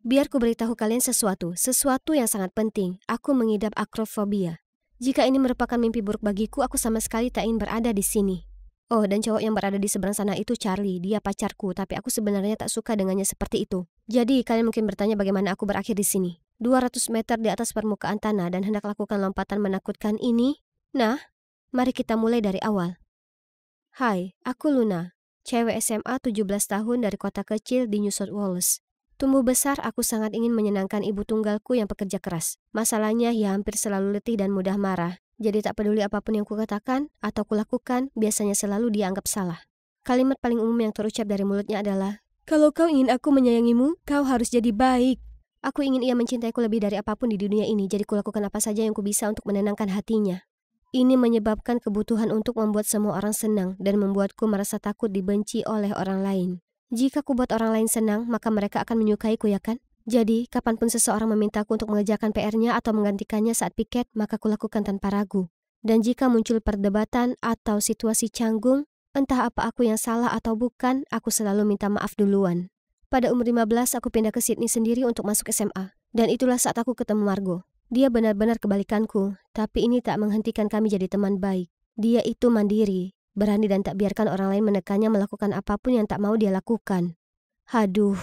Biar ku beritahu kalian sesuatu yang sangat penting. Aku mengidap akrofobia. Jika ini merupakan mimpi buruk bagiku, aku sama sekali tak ingin berada di sini. Oh, dan cowok yang berada di seberang sana itu Charlie. Dia pacarku, tapi aku sebenarnya tak suka dengannya seperti itu. Jadi, kalian mungkin bertanya bagaimana aku berakhir di sini. 200 meter di atas permukaan tanah dan hendak lakukan lompatan menakutkan ini? Nah, mari kita mulai dari awal. Hai, aku Luna. Cewek SMA 17 tahun dari kota kecil di New South Wales. Tumbuh besar, aku sangat ingin menyenangkan ibu tunggalku yang pekerja keras. Masalahnya, ia hampir selalu letih dan mudah marah. Jadi tak peduli apapun yang kukatakan atau kulakukan, biasanya selalu dianggap salah. Kalimat paling umum yang terucap dari mulutnya adalah, "Kalau kau ingin aku menyayangimu, kau harus jadi baik." Aku ingin ia mencintaiku lebih dari apapun di dunia ini, jadi kulakukan apa saja yang kubisa untuk menenangkan hatinya. Ini menyebabkan kebutuhan untuk membuat semua orang senang dan membuatku merasa takut dibenci oleh orang lain. Jika ku buat orang lain senang, maka mereka akan menyukaiku, ya kan? Jadi, kapanpun seseorang memintaku untuk mengerjakan PR-nya atau menggantikannya saat piket, maka kulakukan tanpa ragu. Dan jika muncul perdebatan atau situasi canggung, entah apa aku yang salah atau bukan, aku selalu minta maaf duluan. Pada umur 15, aku pindah ke Sydney sendiri untuk masuk SMA. Dan itulah saat aku ketemu Margo. Dia benar-benar kebalikanku, tapi ini tak menghentikan kami jadi teman baik. Dia itu mandiri, berani dan tak biarkan orang lain menekannya melakukan apapun yang tak mau dia lakukan. Haduh,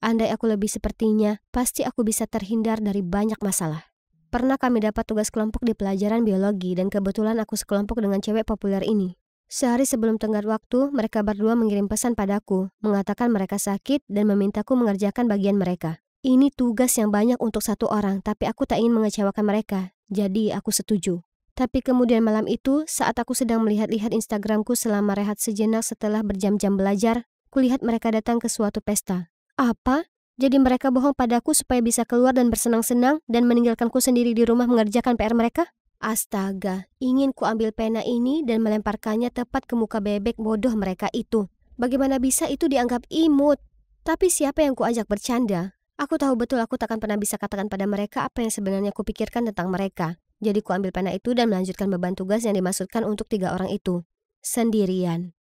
andai aku lebih sepertinya, pasti aku bisa terhindar dari banyak masalah. Pernah kami dapat tugas kelompok di pelajaran biologi dan kebetulan aku sekelompok dengan cewek populer ini. Sehari sebelum tenggat waktu, mereka berdua mengirim pesan padaku, mengatakan mereka sakit dan memintaku mengerjakan bagian mereka. Ini tugas yang banyak untuk satu orang, tapi aku tak ingin mengecewakan mereka, jadi aku setuju. Tapi kemudian malam itu, saat aku sedang melihat-lihat Instagramku selama rehat sejenak setelah berjam-jam belajar, kulihat mereka datang ke suatu pesta. Apa? Jadi mereka bohong padaku supaya bisa keluar dan bersenang-senang dan meninggalkanku sendiri di rumah mengerjakan PR mereka? Astaga, ingin ku ambil pena ini dan melemparkannya tepat ke muka bebek bodoh mereka itu. Bagaimana bisa itu dianggap imut? Tapi siapa yang kuajak bercanda? Aku tahu betul aku takkan pernah bisa katakan pada mereka apa yang sebenarnya kupikirkan tentang mereka. Jadi ku ambil pena itu dan melanjutkan beban tugas yang dimaksudkan untuk 3 orang itu. Sendirian.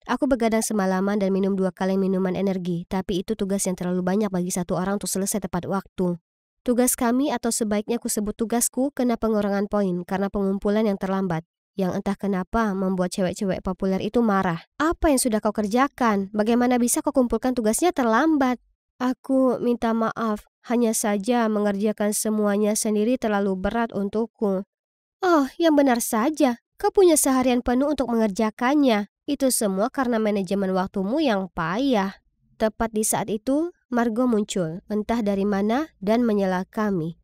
Aku begadang semalaman dan minum 2 kaleng minuman energi, tapi itu tugas yang terlalu banyak bagi satu orang untuk selesai tepat waktu. Tugas kami atau sebaiknya ku sebut tugasku kena pengurangan poin karena pengumpulan yang terlambat. Yang entah kenapa membuat cewek-cewek populer itu marah. Apa yang sudah kau kerjakan? Bagaimana bisa kau kumpulkan tugasnya terlambat? Aku minta maaf, hanya saja mengerjakan semuanya sendiri terlalu berat untukku. Oh, yang benar saja. Kau punya seharian penuh untuk mengerjakannya. Itu semua karena manajemen waktumu yang payah. Tepat di saat itu, Margo muncul, entah dari mana, dan menyela kami.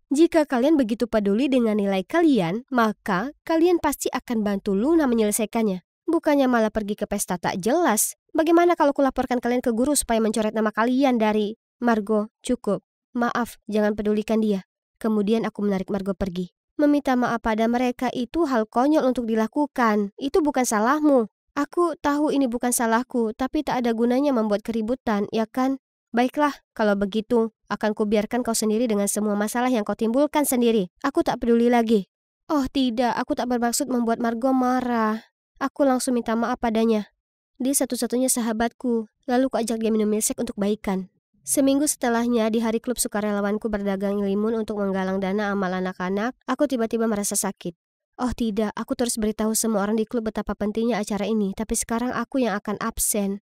Jika kalian begitu peduli dengan nilai kalian, maka kalian pasti akan bantu Luna menyelesaikannya. Bukannya malah pergi ke pesta tak jelas. Bagaimana kalau kulaporkan kalian ke guru supaya mencoret nama kalian dari... Margo, cukup. Maaf, jangan pedulikan dia. Kemudian aku menarik Margo pergi. Meminta maaf pada mereka itu hal konyol untuk dilakukan. Itu bukan salahmu. Aku tahu ini bukan salahku, tapi tak ada gunanya membuat keributan, ya kan? Baiklah, kalau begitu, akan kubiarkan kau sendiri dengan semua masalah yang kau timbulkan sendiri. Aku tak peduli lagi. Oh tidak, aku tak bermaksud membuat Margo marah. Aku langsung minta maaf padanya. Dia satu-satunya sahabatku, lalu kuajak dia minum milkshake untuk baikan. Seminggu setelahnya, di hari klub sukarelawanku berdagang limun untuk menggalang dana amal anak-anak, aku tiba-tiba merasa sakit. Oh tidak, aku terus beritahu semua orang di klub betapa pentingnya acara ini, tapi sekarang aku yang akan absen.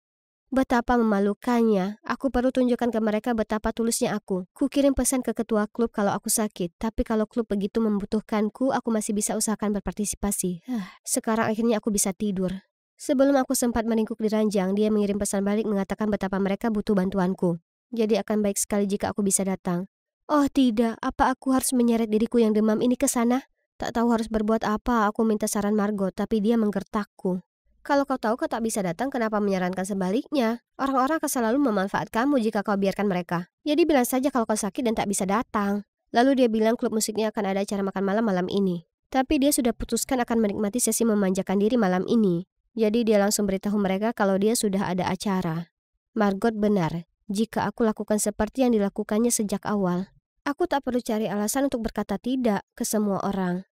Betapa memalukannya, aku perlu tunjukkan ke mereka betapa tulusnya aku. Kukirim pesan ke ketua klub kalau aku sakit, tapi kalau klub begitu membutuhkanku, aku masih bisa usahakan berpartisipasi. Sekarang akhirnya aku bisa tidur. Sebelum aku sempat meringkuk di ranjang, dia mengirim pesan balik mengatakan betapa mereka butuh bantuanku. Jadi akan baik sekali jika aku bisa datang. Oh tidak, apa aku harus menyeret diriku yang demam ini ke sana? Tak tahu harus berbuat apa, aku minta saran Margo, tapi dia menggertakku. Kalau kau tahu kau tak bisa datang, kenapa menyarankan sebaliknya? Orang-orang akan selalu memanfaatkanmu jika kau biarkan mereka. Jadi bilang saja kalau kau sakit dan tak bisa datang. Lalu dia bilang klub musiknya akan ada acara makan malam malam ini. Tapi dia sudah putuskan akan menikmati sesi memanjakan diri malam ini. Jadi dia langsung beritahu mereka kalau dia sudah ada acara. Margot benar, jika aku lakukan seperti yang dilakukannya sejak awal. Aku tak perlu cari alasan untuk berkata tidak ke semua orang.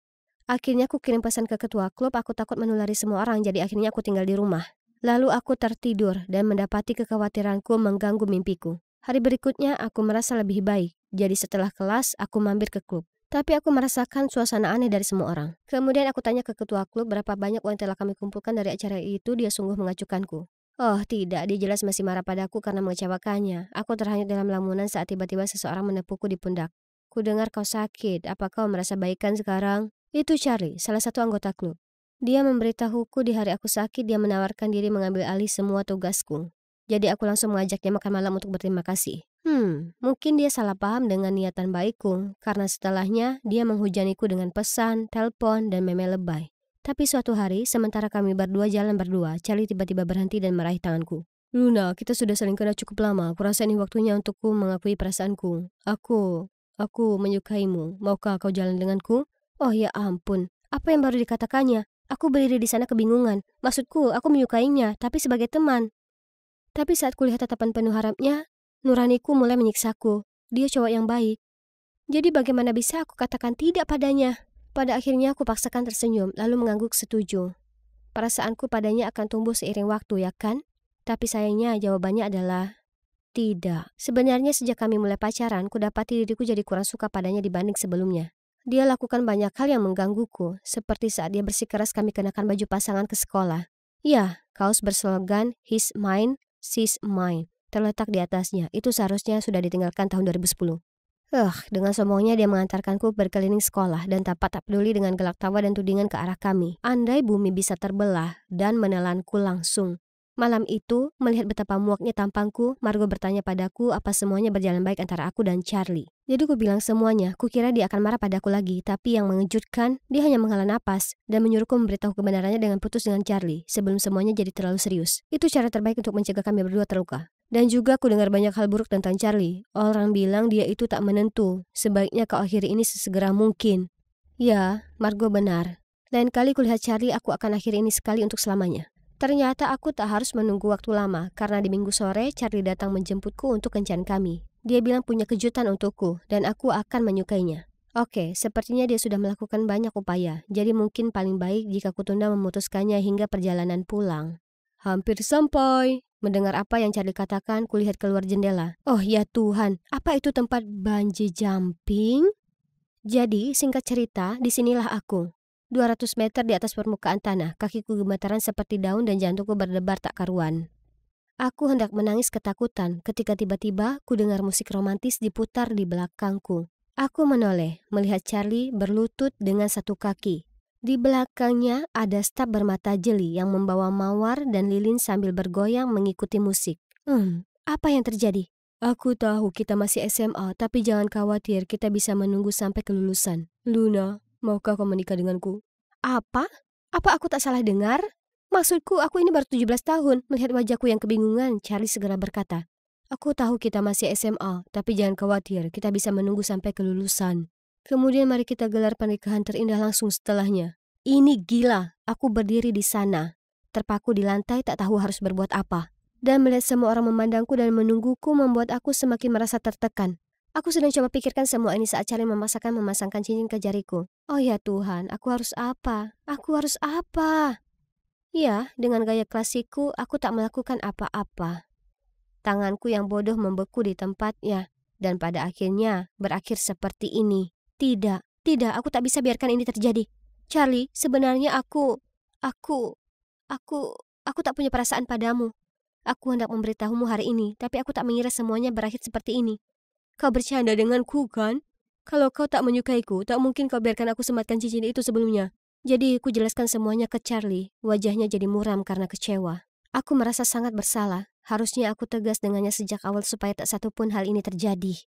Akhirnya aku kirim pesan ke ketua klub, aku takut menulari semua orang, jadi akhirnya aku tinggal di rumah. Lalu aku tertidur dan mendapati kekhawatiranku mengganggu mimpiku. Hari berikutnya aku merasa lebih baik. Jadi setelah kelas aku mampir ke klub. Tapi aku merasakan suasana aneh dari semua orang. Kemudian aku tanya ke ketua klub berapa banyak uang yang telah kami kumpulkan dari acara itu. Dia sungguh mengacuhkanku. Oh tidak, dia jelas masih marah padaku karena mengecewakannya. Aku terhanyut dalam lamunan saat tiba-tiba seseorang menepukku di pundak. Ku dengar kau sakit, apa kau merasa baikkan sekarang? Itu Charlie, salah satu anggota klub. Dia memberitahuku di hari aku sakit dia menawarkan diri mengambil alih semua tugasku. Jadi aku langsung mengajaknya makan malam untuk berterima kasih. Mungkin dia salah paham dengan niatan baikku, karena setelahnya dia menghujaniku dengan pesan, telepon, dan meme lebay. Tapi suatu hari, sementara kami jalan berdua, Charlie tiba-tiba berhenti dan meraih tanganku. Luna, kita sudah saling kenal cukup lama. Kurasa ini waktunya untukku mengakui perasaanku. Aku menyukaimu. Maukah kau jalan denganku? Oh ya ampun, apa yang baru dikatakannya? Aku berdiri di sana kebingungan. Maksudku, aku menyukainya, tapi sebagai teman. Tapi saat kulihat tatapan penuh harapnya, nuraniku mulai menyiksaku. Dia cowok yang baik. Jadi bagaimana bisa aku katakan tidak padanya? Pada akhirnya aku paksakan tersenyum, lalu mengangguk setuju. Perasaanku padanya akan tumbuh seiring waktu, ya kan? Tapi sayangnya jawabannya adalah tidak. Sebenarnya sejak kami mulai pacaran, kudapati diriku jadi kurang suka padanya dibanding sebelumnya. Dia lakukan banyak hal yang menggangguku, seperti saat dia bersikeras kami kenakan baju pasangan ke sekolah. Ya, kaos berslogan He's mine, she's mine terletak di atasnya. Itu seharusnya sudah ditinggalkan tahun 2010. Dengan sombongnya dia mengantarkanku berkeliling sekolah dan tak peduli dengan gelak tawa dan tudingan ke arah kami. Andai bumi bisa terbelah dan menelanku langsung. Malam itu, melihat betapa muaknya tampangku, Margo bertanya padaku apa semuanya berjalan baik antara aku dan Charlie. Jadi ku bilang semuanya, kukira dia akan marah padaku lagi, tapi yang mengejutkan, dia hanya menghela napas dan menyuruhku memberitahu kebenarannya dengan putus dengan Charlie sebelum semuanya jadi terlalu serius. Itu cara terbaik untuk mencegah kami berdua terluka. Dan juga aku dengar banyak hal buruk tentang Charlie. Orang bilang dia itu tak menentu. Sebaiknya kau akhiri ini sesegera mungkin. Ya, Margo benar. Lain kali kulihat Charlie, aku akan akhiri ini sekali untuk selamanya. Ternyata aku tak harus menunggu waktu lama, karena di minggu sore Charlie datang menjemputku untuk kencan kami. Dia bilang punya kejutan untukku, dan aku akan menyukainya. Oke, sepertinya dia sudah melakukan banyak upaya, jadi mungkin paling baik jika kutunda memutuskannya hingga perjalanan pulang. Hampir sampai. Mendengar apa yang Charlie katakan, kulihat keluar jendela. Oh ya Tuhan, apa itu tempat bungee jumping? Jadi, singkat cerita, disinilah aku. 200 meter di atas permukaan tanah, kakiku gemetaran seperti daun dan jantungku berdebar tak karuan. Aku hendak menangis ketakutan ketika tiba-tiba ku dengar musik romantis diputar di belakangku. Aku menoleh, melihat Charlie berlutut dengan satu kaki. Di belakangnya ada staf bermata jeli yang membawa mawar dan lilin sambil bergoyang mengikuti musik. Apa yang terjadi? Aku tahu kita masih SMA, tapi jangan khawatir, kita bisa menunggu sampai kelulusan. Luna, maukah kau menikah denganku? Apa? Apa aku tak salah dengar? Maksudku, aku ini baru 17 tahun. Melihat wajahku yang kebingungan, Charlie segera berkata, aku tahu kita masih SMA, tapi jangan khawatir, kita bisa menunggu sampai kelulusan. Kemudian mari kita gelar pernikahan terindah langsung setelahnya. Ini gila, aku berdiri di sana, terpaku di lantai tak tahu harus berbuat apa. Dan melihat semua orang memandangku dan menungguku membuat aku semakin merasa tertekan. Aku sedang coba pikirkan semua ini saat Charlie memasangkan cincin ke jariku. Oh ya Tuhan, aku harus apa? Aku harus apa? Ya, dengan gaya klasikku, aku tak melakukan apa-apa. Tanganku yang bodoh membeku di tempatnya, dan pada akhirnya berakhir seperti ini. Tidak, aku tak bisa biarkan ini terjadi. Charlie, sebenarnya aku tak punya perasaan padamu. Aku hendak memberitahumu hari ini, tapi aku tak mengira semuanya berakhir seperti ini. Kau bercanda denganku, kan? Kalau kau tak menyukaiku, tak mungkin kau biarkan aku sematkan cincin itu sebelumnya. Jadi, ku jelaskan semuanya ke Charlie. Wajahnya jadi muram karena kecewa. Aku merasa sangat bersalah. Harusnya aku tegas dengannya sejak awal supaya tak satupun hal ini terjadi.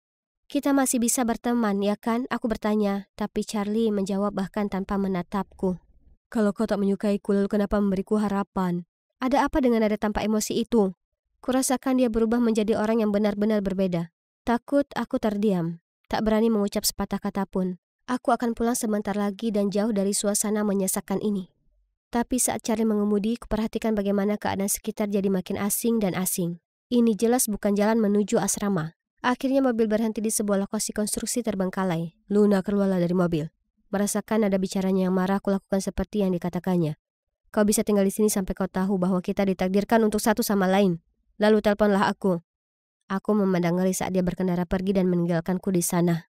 Kita masih bisa berteman, ya kan? Aku bertanya, tapi Charlie menjawab bahkan tanpa menatapku. Kalau kau tak menyukaiku, lalu kenapa memberiku harapan? Ada apa dengan nada tanpa emosi itu? Kurasakan dia berubah menjadi orang yang benar-benar berbeda. Takut, aku terdiam. Tak berani mengucap sepatah kata pun. Aku akan pulang sebentar lagi dan jauh dari suasana menyesakkan ini. Tapi saat Charlie mengemudi, kuperhatikan bagaimana keadaan sekitar jadi makin asing dan asing. Ini jelas bukan jalan menuju asrama. Akhirnya mobil berhenti di sebuah lokasi konstruksi terbengkalai. Luna keluarlah dari mobil. Merasakan nada bicaranya yang marah, aku lakukan seperti yang dikatakannya. Kau bisa tinggal di sini sampai kau tahu bahwa kita ditakdirkan untuk satu sama lain. Lalu teleponlah aku. Aku memandang ngeri saat dia berkendara pergi dan meninggalkanku di sana.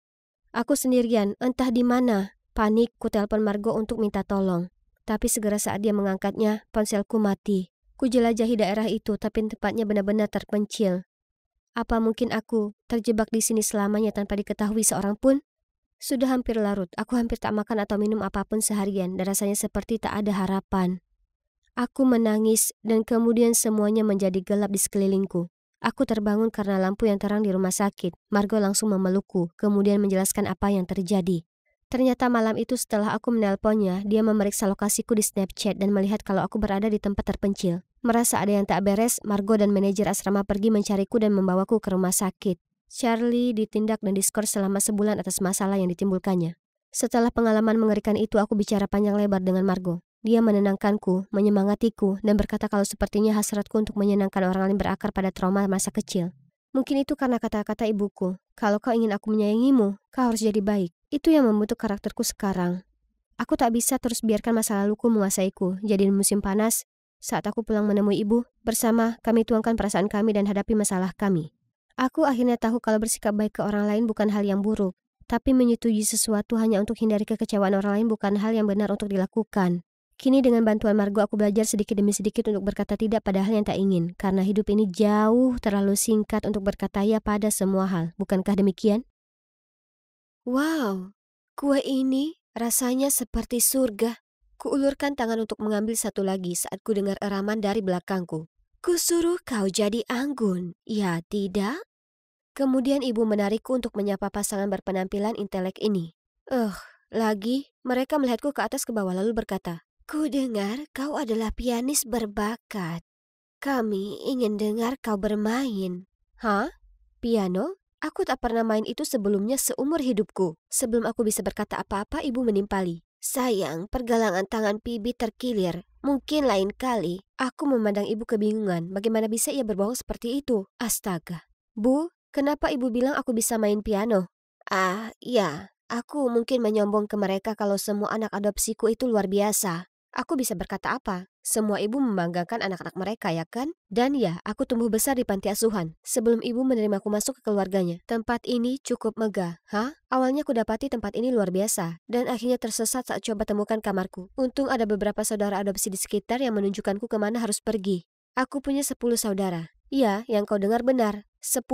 Aku sendirian, entah di mana. Panik, ku telepon Margo untuk minta tolong. Tapi segera saat dia mengangkatnya, ponselku mati. Ku jelajahi daerah itu, tapi tempatnya benar-benar terpencil. Apa mungkin aku terjebak di sini selamanya tanpa diketahui seorang pun? Sudah hampir larut, aku hampir tak makan atau minum apapun seharian dan rasanya seperti tak ada harapan. Aku menangis dan kemudian semuanya menjadi gelap di sekelilingku. Aku terbangun karena lampu yang terang di rumah sakit. Margo langsung memelukku, kemudian menjelaskan apa yang terjadi. Ternyata malam itu setelah aku menelponnya, dia memeriksa lokasiku di Snapchat dan melihat kalau aku berada di tempat terpencil. Merasa ada yang tak beres, Margo dan manajer asrama pergi mencariku dan membawaku ke rumah sakit. Charlie ditindak dan diskors selama sebulan atas masalah yang ditimbulkannya. Setelah pengalaman mengerikan itu, aku bicara panjang lebar dengan Margo. Dia menenangkanku, menyemangatiku, dan berkata kalau sepertinya hasratku untuk menyenangkan orang lain berakar pada trauma masa kecil. Mungkin itu karena kata-kata ibuku, kalau kau ingin aku menyayangimu, kau harus jadi baik. Itu yang membentuk karakterku sekarang. Aku tak bisa terus biarkan masa laluku menguasaiku. Jadi di musim panas, saat aku pulang menemui ibu, bersama kami tuangkan perasaan kami dan hadapi masalah kami. Aku akhirnya tahu kalau bersikap baik ke orang lain bukan hal yang buruk, tapi menyetujui sesuatu hanya untuk hindari kekecewaan orang lain bukan hal yang benar untuk dilakukan. Kini dengan bantuan Margo aku belajar sedikit demi sedikit untuk berkata tidak pada hal yang tak ingin, karena hidup ini jauh terlalu singkat untuk berkata ya pada semua hal, bukankah demikian? Wow, kue ini rasanya seperti surga. Kuulurkan tangan untuk mengambil satu lagi saat ku dengar eraman dari belakangku. Kusuruh kau jadi anggun, ya tidak? Kemudian ibu menarikku untuk menyapa pasangan berpenampilan intelek ini. Lagi mereka melihatku ke atas ke bawah lalu berkata, ku dengar kau adalah pianis berbakat. Kami ingin dengar kau bermain. Hah? Piano? Aku tak pernah main itu sebelumnya seumur hidupku. Sebelum aku bisa berkata apa-apa, ibu menimpali. Sayang, pergelangan tangan Pibi terkilir. Mungkin lain kali. Aku memandang ibu kebingungan. Bagaimana bisa ia berbohong seperti itu? Astaga. Bu, kenapa ibu bilang aku bisa main piano? Ya. Aku mungkin menyombong ke mereka kalau semua anak adopsiku itu luar biasa. Aku bisa berkata apa? Semua ibu membanggakan anak-anak mereka, ya kan? Dan ya, aku tumbuh besar di panti asuhan. Sebelum ibu menerimaku masuk ke keluarganya. Tempat ini cukup megah. Awalnya aku dapati tempat ini luar biasa. Dan akhirnya tersesat saat coba temukan kamarku. Untung ada beberapa saudara adopsi di sekitar yang menunjukkanku kemana harus pergi. Aku punya 10 saudara. Ya, yang kau dengar benar. 10.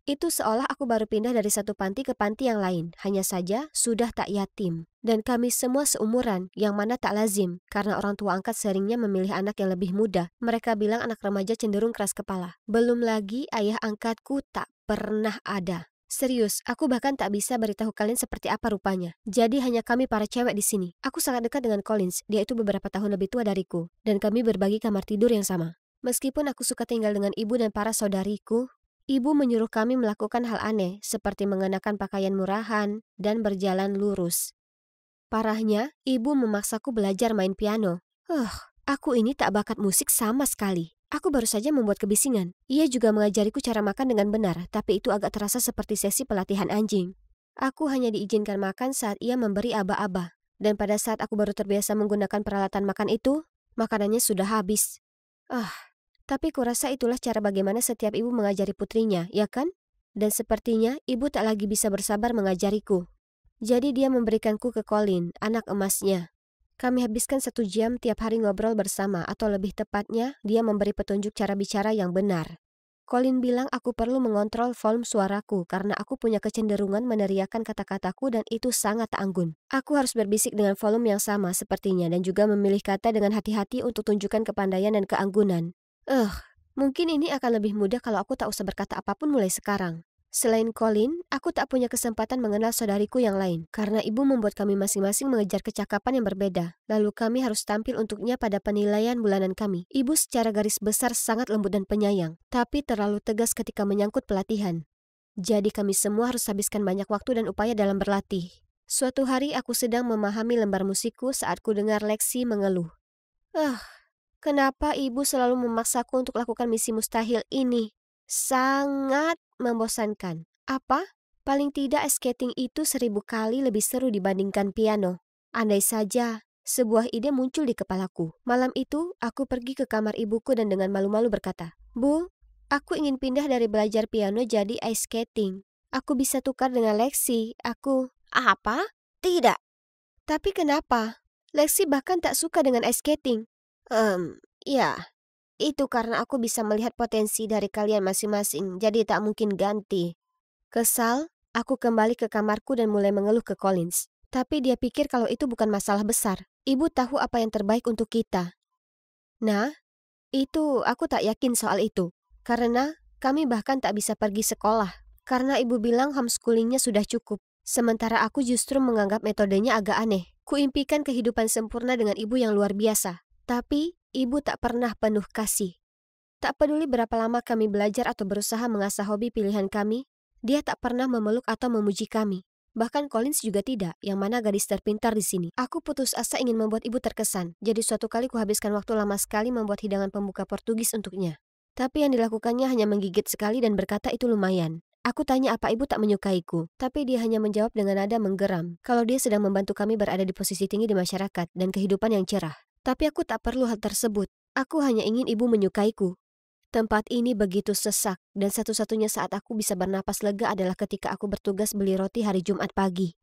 Itu seolah aku baru pindah dari satu panti ke panti yang lain. Hanya saja sudah tak yatim. Dan kami semua seumuran, yang mana tak lazim. Karena orang tua angkat seringnya memilih anak yang lebih muda. Mereka bilang anak remaja cenderung keras kepala. Belum lagi ayah angkatku tak pernah ada. Serius, aku bahkan tak bisa beritahu kalian seperti apa rupanya. Jadi hanya kami para cewek di sini. Aku sangat dekat dengan Collins. Dia itu beberapa tahun lebih tua dariku. Dan kami berbagi kamar tidur yang sama. Meskipun aku suka tinggal dengan ibu dan para saudariku, ibu menyuruh kami melakukan hal aneh seperti mengenakan pakaian murahan dan berjalan lurus. Parahnya, ibu memaksaku belajar main piano. Aku ini tak bakat musik sama sekali. Aku baru saja membuat kebisingan. Ia juga mengajariku cara makan dengan benar, tapi itu agak terasa seperti sesi pelatihan anjing. Aku hanya diizinkan makan saat ia memberi aba-aba. Dan pada saat aku baru terbiasa menggunakan peralatan makan itu, makanannya sudah habis. Tapi kurasa itulah cara bagaimana setiap ibu mengajari putrinya, ya kan? Dan sepertinya ibu tak lagi bisa bersabar mengajariku. Jadi dia memberikanku ke Colin, anak emasnya. Kami habiskan 1 jam tiap hari ngobrol bersama, atau lebih tepatnya, dia memberi petunjuk cara bicara yang benar. Colin bilang aku perlu mengontrol volume suaraku karena aku punya kecenderungan meneriakkan kata-kataku dan itu sangat tak anggun. Aku harus berbisik dengan volume yang sama sepertinya dan juga memilih kata dengan hati-hati untuk tunjukkan kepandaian dan keanggunan. Mungkin ini akan lebih mudah kalau aku tak usah berkata apapun mulai sekarang. Selain Colin, aku tak punya kesempatan mengenal saudariku yang lain, karena ibu membuat kami masing-masing mengejar kecakapan yang berbeda. Lalu kami harus tampil untuknya pada penilaian bulanan kami. Ibu secara garis besar sangat lembut dan penyayang, tapi terlalu tegas ketika menyangkut pelatihan. Jadi kami semua harus habiskan banyak waktu dan upaya dalam berlatih. Suatu hari aku sedang memahami lembar musikku saat ku dengar Lexi mengeluh. Kenapa ibu selalu memaksaku untuk lakukan misi mustahil ini? Sangat membosankan. Apa? Paling tidak skating itu 1000 kali lebih seru dibandingkan piano. Andai saja, sebuah ide muncul di kepalaku. Malam itu, aku pergi ke kamar ibuku dan dengan malu-malu berkata, Bu, Aku ingin pindah dari belajar piano jadi ice skating. Aku bisa tukar dengan Lexi. Apa? Tidak. Tapi kenapa? Lexi bahkan tak suka dengan ice skating. Ya. Itu karena aku bisa melihat potensi dari kalian masing-masing, jadi tak mungkin ganti. Kesal, aku kembali ke kamarku dan mulai mengeluh ke Collins. Tapi dia pikir kalau itu bukan masalah besar. Ibu tahu apa yang terbaik untuk kita. Nah, itu aku tak yakin soal itu. Karena kami bahkan tak bisa pergi sekolah. Karena ibu bilang homeschoolingnya sudah cukup. Sementara aku justru menganggap metodenya agak aneh. Kuimpikan kehidupan sempurna dengan ibu yang luar biasa. Tapi ibu tak pernah penuh kasih. Tak peduli berapa lama kami belajar atau berusaha mengasah hobi pilihan kami, dia tak pernah memeluk atau memuji kami. Bahkan Collins juga tidak, yang mana gadis terpintar di sini. Aku putus asa ingin membuat ibu terkesan, jadi suatu kali kuhabiskan waktu lama sekali membuat hidangan pembuka Portugis untuknya. Tapi yang dilakukannya hanya menggigit sekali dan berkata itu lumayan. Aku tanya apa ibu tak menyukaiku, tapi dia hanya menjawab dengan nada menggeram, kalau dia sedang membantu kami berada di posisi tinggi di masyarakat dan kehidupan yang cerah. Tapi aku tak perlu hal tersebut. Aku hanya ingin ibu menyukaiku. Tempat ini begitu sesak, dan satu-satunya saat aku bisa bernapas lega adalah ketika aku bertugas beli roti hari Jumat pagi.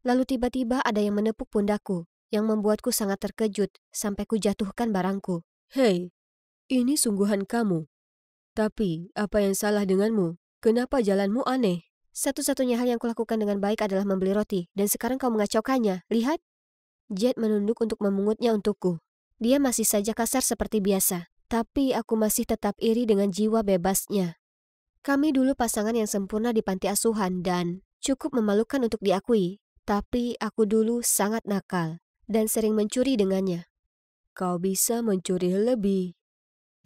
Lalu tiba-tiba ada yang menepuk pundakku, yang membuatku sangat terkejut sampai ku jatuhkan barangku. Hei, ini sungguhan kamu. Tapi, apa yang salah denganmu? Kenapa jalanmu aneh? Satu-satunya hal yang kulakukan dengan baik adalah membeli roti, dan sekarang kau mengacaukannya. Lihat. Jet menunduk untuk memungutnya untukku. Dia masih saja kasar seperti biasa, tapi aku masih tetap iri dengan jiwa bebasnya. Kami dulu pasangan yang sempurna di panti asuhan dan cukup memalukan untuk diakui, tapi aku dulu sangat nakal dan sering mencuri dengannya. Kau bisa mencuri lebih.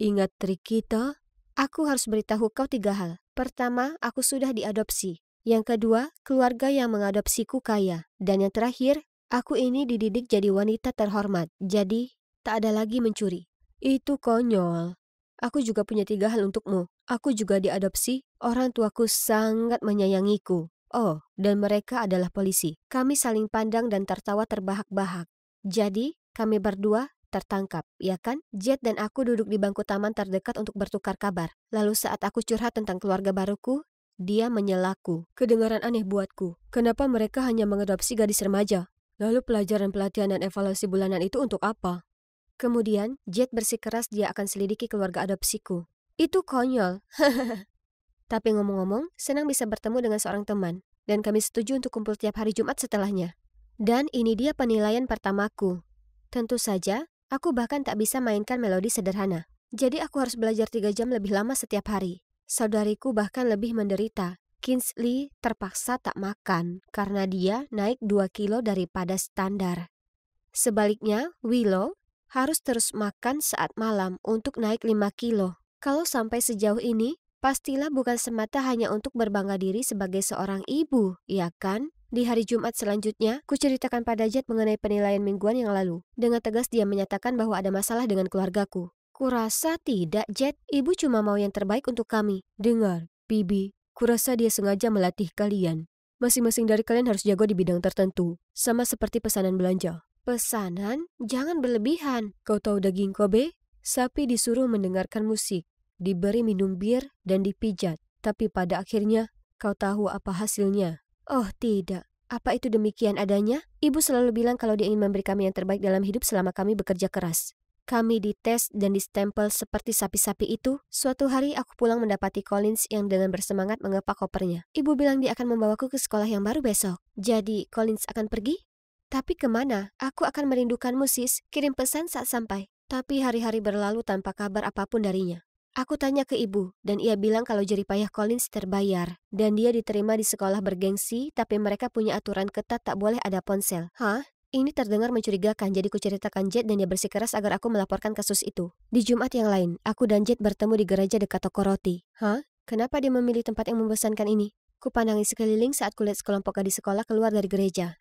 Ingat trik kita? Aku harus beritahu kau 3 hal. Pertama, aku sudah diadopsi. Yang kedua, keluarga yang mengadopsiku kaya. Dan yang terakhir, aku ini dididik jadi wanita terhormat, jadi tak ada lagi mencuri. Itu konyol. Aku juga punya 3 hal untukmu. Aku juga diadopsi, orang tuaku sangat menyayangiku. Oh, dan mereka adalah polisi. Kami saling pandang dan tertawa terbahak-bahak. Jadi, kami berdua tertangkap, ya kan? Jet dan aku duduk di bangku taman terdekat untuk bertukar kabar. Lalu saat aku curhat tentang keluarga baruku, dia menyelaku. Kedengaran aneh buatku. Kenapa mereka hanya mengadopsi gadis remaja? Lalu pelajaran pelatihan dan evaluasi bulanan itu untuk apa? Kemudian, Jet bersikeras dia akan selidiki keluarga adopsiku. Itu konyol. Tapi ngomong-ngomong, senang bisa bertemu dengan seorang teman. Dan kami setuju untuk kumpul tiap hari Jumat setelahnya. Dan ini dia penilaian pertamaku. Tentu saja, aku bahkan tak bisa mainkan melodi sederhana. Jadi aku harus belajar 3 jam lebih lama setiap hari. Saudariku bahkan lebih menderita. Kingsley terpaksa tak makan karena dia naik 2 kilo daripada standar. Sebaliknya, Willow harus terus makan saat malam untuk naik 5 kilo. Kalau sampai sejauh ini, pastilah bukan semata hanya untuk berbangga diri sebagai seorang ibu, ya kan? Di hari Jumat selanjutnya, kuceritakan pada Jet mengenai penilaian mingguan yang lalu. Dengan tegas dia menyatakan bahwa ada masalah dengan keluargaku. Kurasa tidak, Jet. Ibu cuma mau yang terbaik untuk kami. Dengar, Bibi, kurasa dia sengaja melatih kalian. Masing-masing dari kalian harus jago di bidang tertentu, sama seperti pesanan belanja. Pesanan? Jangan berlebihan. Kau tahu daging Kobe? Sapi disuruh mendengarkan musik, diberi minum bir, dan dipijat. Tapi pada akhirnya, kau tahu apa hasilnya? Oh tidak, apa itu demikian adanya? Ibu selalu bilang kalau dia ingin memberi kami yang terbaik dalam hidup selama kami bekerja keras. Kami dites dan distempel seperti sapi-sapi itu. Suatu hari aku pulang mendapati Collins yang dengan bersemangat mengepak kopernya. Ibu bilang dia akan membawaku ke sekolah yang baru besok. Jadi Collins akan pergi? Tapi kemana? Aku akan merindukanmu sis, kirim pesan saat sampai. Tapi hari-hari berlalu tanpa kabar apapun darinya. Aku tanya ke ibu, dan ia bilang kalau jeripayah Collins terbayar. Dan dia diterima di sekolah bergengsi, tapi mereka punya aturan ketat tak boleh ada ponsel. Hah? Ini terdengar mencurigakan, jadi kuceritakan Jet dan dia bersikeras agar aku melaporkan kasus itu. Di Jumat yang lain, aku dan Jet bertemu di gereja dekat toko roti. Hah? Kenapa dia memilih tempat yang membosankan ini? Kupandangi sekeliling saat kulihat sekelompok gadis sekolah keluar dari gereja.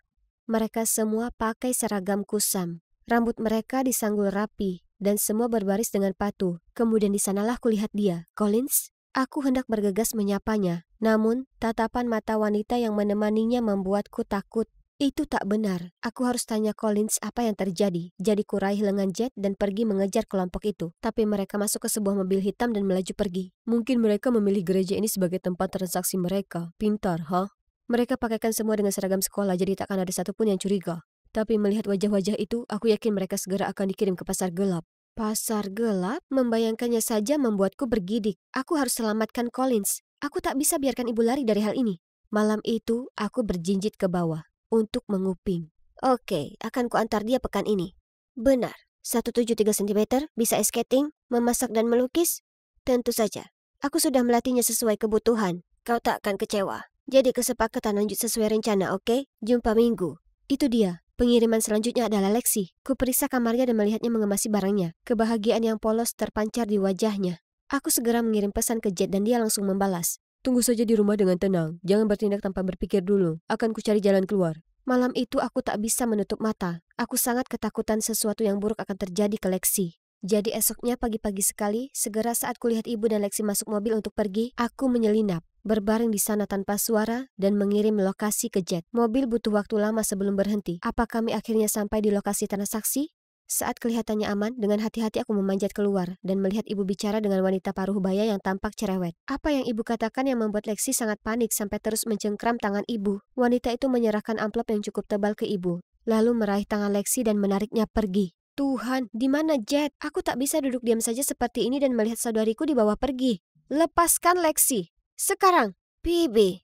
Mereka semua pakai seragam kusam. Rambut mereka disanggul rapi. Dan semua berbaris dengan patuh. Kemudian di sanalah kulihat dia, Collins. Aku hendak bergegas menyapanya, namun tatapan mata wanita yang menemaninya membuatku takut. Itu tak benar. Aku harus tanya Collins apa yang terjadi. Jadi kuraih lengan Jet dan pergi mengejar kelompok itu. Tapi mereka masuk ke sebuah mobil hitam dan melaju pergi. Mungkin mereka memilih gereja ini sebagai tempat transaksi mereka. Pintar, ha? Mereka pakaikan semua dengan seragam sekolah, jadi takkan ada satupun yang curiga. Tapi melihat wajah-wajah itu, aku yakin mereka segera akan dikirim ke pasar gelap. Pasar gelap? Membayangkannya saja membuatku bergidik. Aku harus selamatkan Collins. Aku tak bisa biarkan ibu lari dari hal ini. Malam itu, aku berjinjit ke bawah untuk menguping. Oke, akan kuantar dia pekan ini. Benar, 173 cm, bisa ice skating, memasak dan melukis? Tentu saja. Aku sudah melatihnya sesuai kebutuhan. Kau tak akan kecewa. Jadi kesepakatan lanjut sesuai rencana, oke? Jumpa minggu. Itu dia. Pengiriman selanjutnya adalah Lexi. Kuperiksa kamarnya dan melihatnya mengemasi barangnya. Kebahagiaan yang polos terpancar di wajahnya. Aku segera mengirim pesan ke Jet dan dia langsung membalas. Tunggu saja di rumah dengan tenang. Jangan bertindak tanpa berpikir dulu. Akan kucari jalan keluar. Malam itu aku tak bisa menutup mata. Aku sangat ketakutan sesuatu yang buruk akan terjadi ke Lexi. Jadi esoknya pagi-pagi sekali, segera saat kulihat ibu dan Lexi masuk mobil untuk pergi, aku menyelinap, berbaring di sana tanpa suara, dan mengirim lokasi ke Jet. Mobil butuh waktu lama sebelum berhenti. Apa kami akhirnya sampai di lokasi transaksi? Saat kelihatannya aman, dengan hati-hati aku memanjat keluar dan melihat ibu bicara dengan wanita paruh baya yang tampak cerewet. Apa yang ibu katakan yang membuat Lexi sangat panik sampai terus mencengkram tangan ibu. Wanita itu menyerahkan amplop yang cukup tebal ke ibu, lalu meraih tangan Lexi dan menariknya pergi. Tuhan, di mana Jet? Aku tak bisa duduk diam saja seperti ini dan melihat saudariku dibawa pergi. Lepaskan Lexi. Sekarang. Bibi,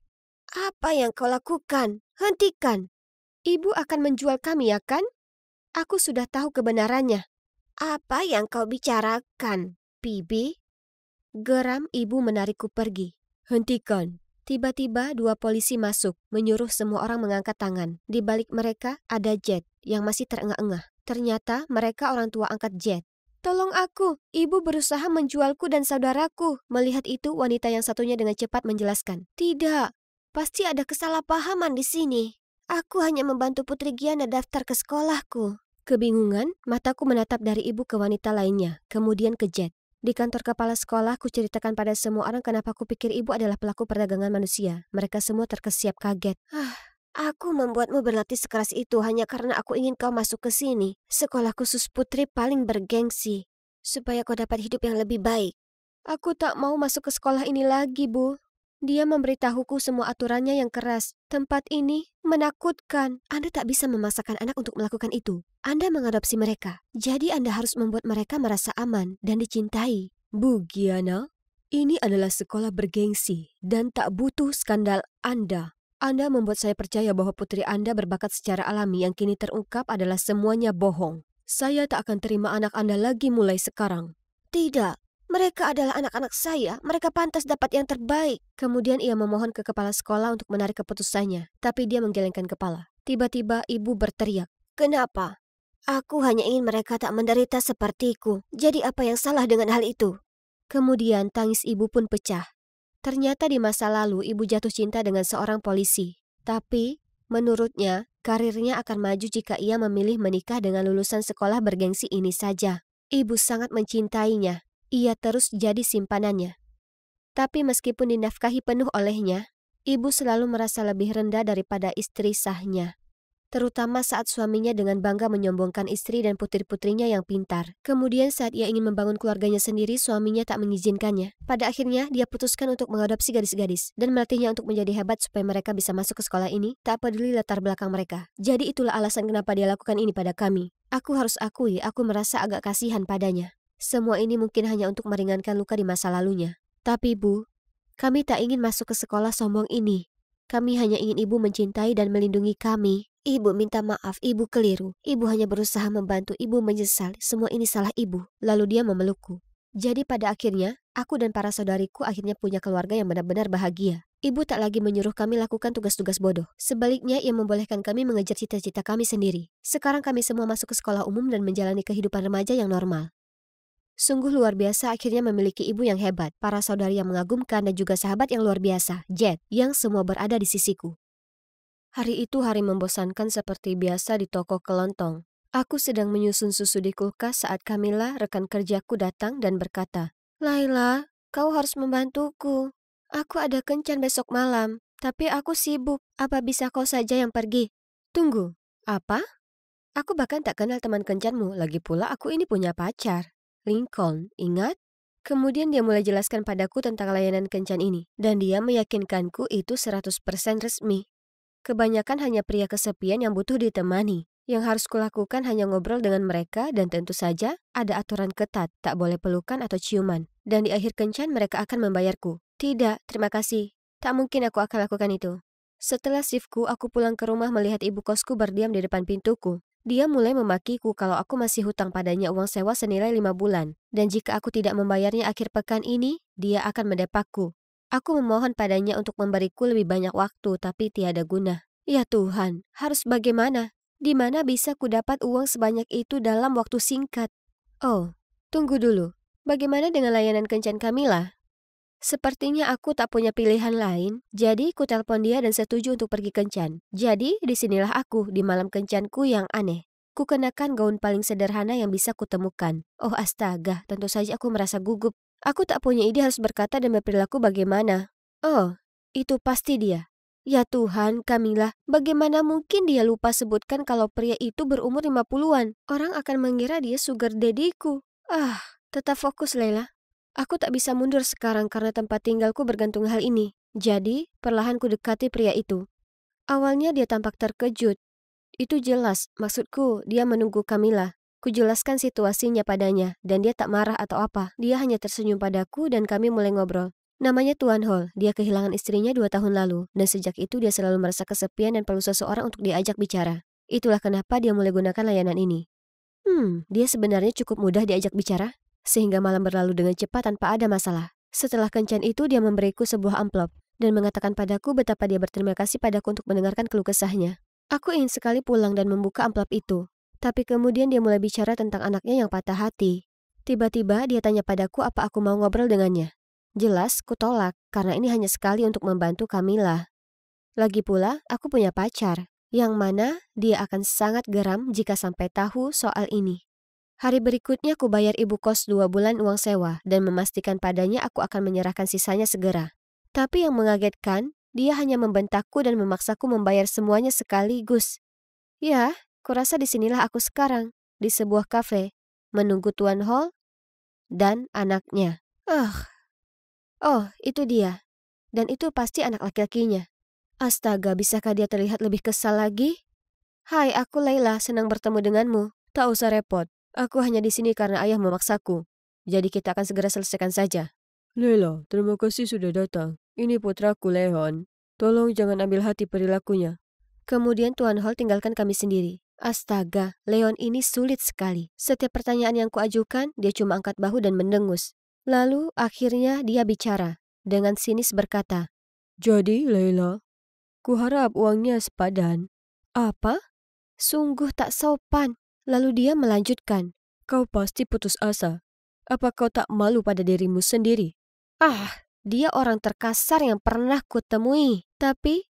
apa yang kau lakukan? Hentikan. Ibu akan menjual kami, ya kan? Aku sudah tahu kebenarannya. Apa yang kau bicarakan, Bibi? Geram ibu menarikku pergi. Hentikan. Tiba-tiba dua polisi masuk, menyuruh semua orang mengangkat tangan. Di balik mereka ada Jet yang masih terengah-engah. Ternyata mereka orang tua angkat Jet. Tolong aku, ibu berusaha menjualku dan saudaraku. Melihat itu, wanita yang satunya dengan cepat menjelaskan. Tidak, pasti ada kesalahpahaman di sini. Aku hanya membantu Putri Giana daftar ke sekolahku. Kebingungan, mataku menatap dari ibu ke wanita lainnya, kemudian ke Jet. Di kantor kepala sekolah, ku ceritakan pada semua orang kenapa ku pikir ibu adalah pelaku perdagangan manusia. Mereka semua terkesiap kaget. Aku membuatmu berlatih sekeras itu hanya karena aku ingin kau masuk ke sini. Sekolah khusus putri paling bergengsi. Supaya kau dapat hidup yang lebih baik. Aku tak mau masuk ke sekolah ini lagi, Bu. Dia memberitahuku semua aturannya yang keras. Tempat ini menakutkan. Anda tak bisa memaksakan anak untuk melakukan itu. Anda mengadopsi mereka. Jadi Anda harus membuat mereka merasa aman dan dicintai. Bu Giana, ini adalah sekolah bergengsi dan tak butuh skandal Anda. Anda membuat saya percaya bahwa putri Anda berbakat secara alami yang kini terungkap adalah semuanya bohong. Saya tak akan terima anak Anda lagi mulai sekarang. Tidak. Mereka adalah anak-anak saya, mereka pantas dapat yang terbaik. Kemudian ia memohon ke kepala sekolah untuk menarik keputusannya, tapi dia menggelengkan kepala. Tiba-tiba ibu berteriak, "Kenapa? Aku hanya ingin mereka tak menderita sepertiku. Jadi apa yang salah dengan hal itu?" Kemudian tangis ibu pun pecah. Ternyata di masa lalu ibu jatuh cinta dengan seorang polisi. Tapi, menurutnya, karirnya akan maju jika ia memilih menikah dengan lulusan sekolah bergengsi ini saja. Ibu sangat mencintainya. Ia terus jadi simpanannya. Tapi meskipun dinafkahi penuh olehnya, ibu selalu merasa lebih rendah daripada istri sahnya. Terutama saat suaminya dengan bangga menyombongkan istri dan putri-putrinya yang pintar. Kemudian saat ia ingin membangun keluarganya sendiri, suaminya tak mengizinkannya. Pada akhirnya, dia putuskan untuk mengadopsi gadis-gadis dan melatihnya untuk menjadi hebat supaya mereka bisa masuk ke sekolah ini, tak peduli latar belakang mereka. Jadi itulah alasan kenapa dia lakukan ini pada kami. Aku harus akui, aku merasa agak kasihan padanya. Semua ini mungkin hanya untuk meringankan luka di masa lalunya. Tapi Bu, kami tak ingin masuk ke sekolah sombong ini. Kami hanya ingin ibu mencintai dan melindungi kami. Ibu minta maaf, ibu keliru. Ibu hanya berusaha membantu, ibu menyesal. Semua ini salah ibu. Lalu dia memelukku. Jadi pada akhirnya, aku dan para saudariku akhirnya punya keluarga yang benar-benar bahagia. Ibu tak lagi menyuruh kami lakukan tugas-tugas bodoh. Sebaliknya, ia membolehkan kami mengejar cita-cita kami sendiri. Sekarang kami semua masuk ke sekolah umum dan menjalani kehidupan remaja yang normal. Sungguh luar biasa akhirnya memiliki ibu yang hebat, para saudari yang mengagumkan dan juga sahabat yang luar biasa, Jet, yang semua berada di sisiku. Hari itu hari membosankan seperti biasa di toko kelontong. Aku sedang menyusun susu di kulkas saat Camilla, rekan kerjaku, datang dan berkata, "Laila, kau harus membantuku. Aku ada kencan besok malam, tapi aku sibuk. Apa bisa kau saja yang pergi?" Tunggu, apa? Aku bahkan tak kenal teman kencanmu, lagi pula aku ini punya pacar. Lincoln, ingat? Kemudian dia mulai jelaskan padaku tentang layanan kencan ini, dan dia meyakinkanku itu 100% resmi. Kebanyakan hanya pria kesepian yang butuh ditemani. Yang harus kulakukan hanya ngobrol dengan mereka dan tentu saja ada aturan ketat, tak boleh pelukan atau ciuman. Dan di akhir kencan mereka akan membayarku. Tidak, terima kasih. Tak mungkin aku akan lakukan itu. Setelah shiftku, aku pulang ke rumah melihat ibu kosku berdiam di depan pintuku. Dia mulai memakiku kalau aku masih hutang padanya uang sewa senilai 5 bulan. Dan jika aku tidak membayarnya akhir pekan ini, dia akan mendepakku. Aku memohon padanya untuk memberiku lebih banyak waktu, tapi tiada guna. Ya Tuhan, harus bagaimana? Di mana bisa ku dapat uang sebanyak itu dalam waktu singkat? Oh, tunggu dulu. Bagaimana dengan layanan kencan Kamila? Sepertinya aku tak punya pilihan lain, jadi ku telepon dia dan setuju untuk pergi kencan. Jadi, disinilah aku di malam kencanku yang aneh. Ku kenakan gaun paling sederhana yang bisa kutemukan. Oh astaga, tentu saja aku merasa gugup. Aku tak punya ide harus berkata dan berperilaku bagaimana. Oh, itu pasti dia. Ya Tuhan, Kamila, bagaimana mungkin dia lupa sebutkan kalau pria itu berumur 50-an? Orang akan mengira dia sugar daddy-ku. Tetap fokus Leila. Aku tak bisa mundur sekarang karena tempat tinggalku bergantung hal ini. Jadi, perlahan ku dekati pria itu. Awalnya dia tampak terkejut. Itu jelas, maksudku dia menunggu Kamila. Kujelaskan situasinya padanya, dan dia tak marah atau apa. Dia hanya tersenyum padaku dan kami mulai ngobrol. Namanya Tuan Hall, dia kehilangan istrinya 2 tahun lalu, dan sejak itu dia selalu merasa kesepian dan perlu seseorang untuk diajak bicara. Itulah kenapa dia mulai gunakan layanan ini. Dia sebenarnya cukup mudah diajak bicara. Sehingga malam berlalu dengan cepat tanpa ada masalah. Setelah kencan itu dia memberiku sebuah amplop dan mengatakan padaku betapa dia berterima kasih padaku untuk mendengarkan keluh kesahnya. Aku ingin sekali pulang dan membuka amplop itu. Tapi kemudian dia mulai bicara tentang anaknya yang patah hati. Tiba-tiba dia tanya padaku apa aku mau ngobrol dengannya. Jelas, ku tolak karena ini hanya sekali untuk membantu Kamila. Lagi pula, aku punya pacar, yang mana dia akan sangat geram jika sampai tahu soal ini. Hari berikutnya ku bayar ibu kos 2 bulan uang sewa dan memastikan padanya aku akan menyerahkan sisanya segera. Tapi yang mengagetkan, dia hanya membentakku dan memaksaku membayar semuanya sekaligus. Ya, kurasa disinilah aku sekarang, di sebuah kafe, menunggu Tuan Hall dan anaknya. Oh, itu dia. Dan itu pasti anak laki-lakinya. Astaga, bisakah dia terlihat lebih kesal lagi? Hai, aku Laila, senang bertemu denganmu. Tak usah repot. Aku hanya di sini karena ayah memaksaku. Jadi kita akan segera selesaikan saja. Lela, terima kasih sudah datang. Ini putraku Leon. Tolong jangan ambil hati perilakunya. Kemudian Tuan Hall tinggalkan kami sendiri. Astaga, Leon ini sulit sekali. Setiap pertanyaan yang kuajukan, dia cuma angkat bahu dan mendengus. Lalu akhirnya dia bicara. Dengan sinis berkata, "Jadi, Leila, kuharap uangnya sepadan." Apa? Sungguh tak sopan. Lalu dia melanjutkan, "Kau pasti putus asa. Apa kau tak malu pada dirimu sendiri?" Dia orang terkasar yang pernah kutemui. Tapi,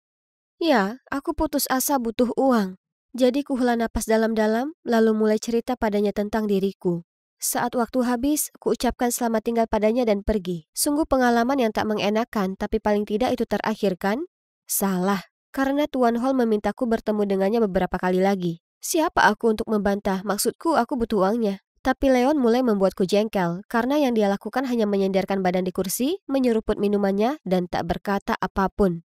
ya, aku putus asa butuh uang. Jadi kuhela napas dalam-dalam, lalu mulai cerita padanya tentang diriku. Saat waktu habis, kuucapkan selamat tinggal padanya dan pergi. Sungguh pengalaman yang tak mengenakan, tapi paling tidak itu terakhir kan? Salah, karena Tuan Hall memintaku bertemu dengannya beberapa kali lagi. Siapa aku untuk membantah? Maksudku aku butuh uangnya. Tapi Leon mulai membuatku jengkel karena yang dia lakukan hanya menyenderkan badan di kursi, menyeruput minumannya, dan tak berkata apapun.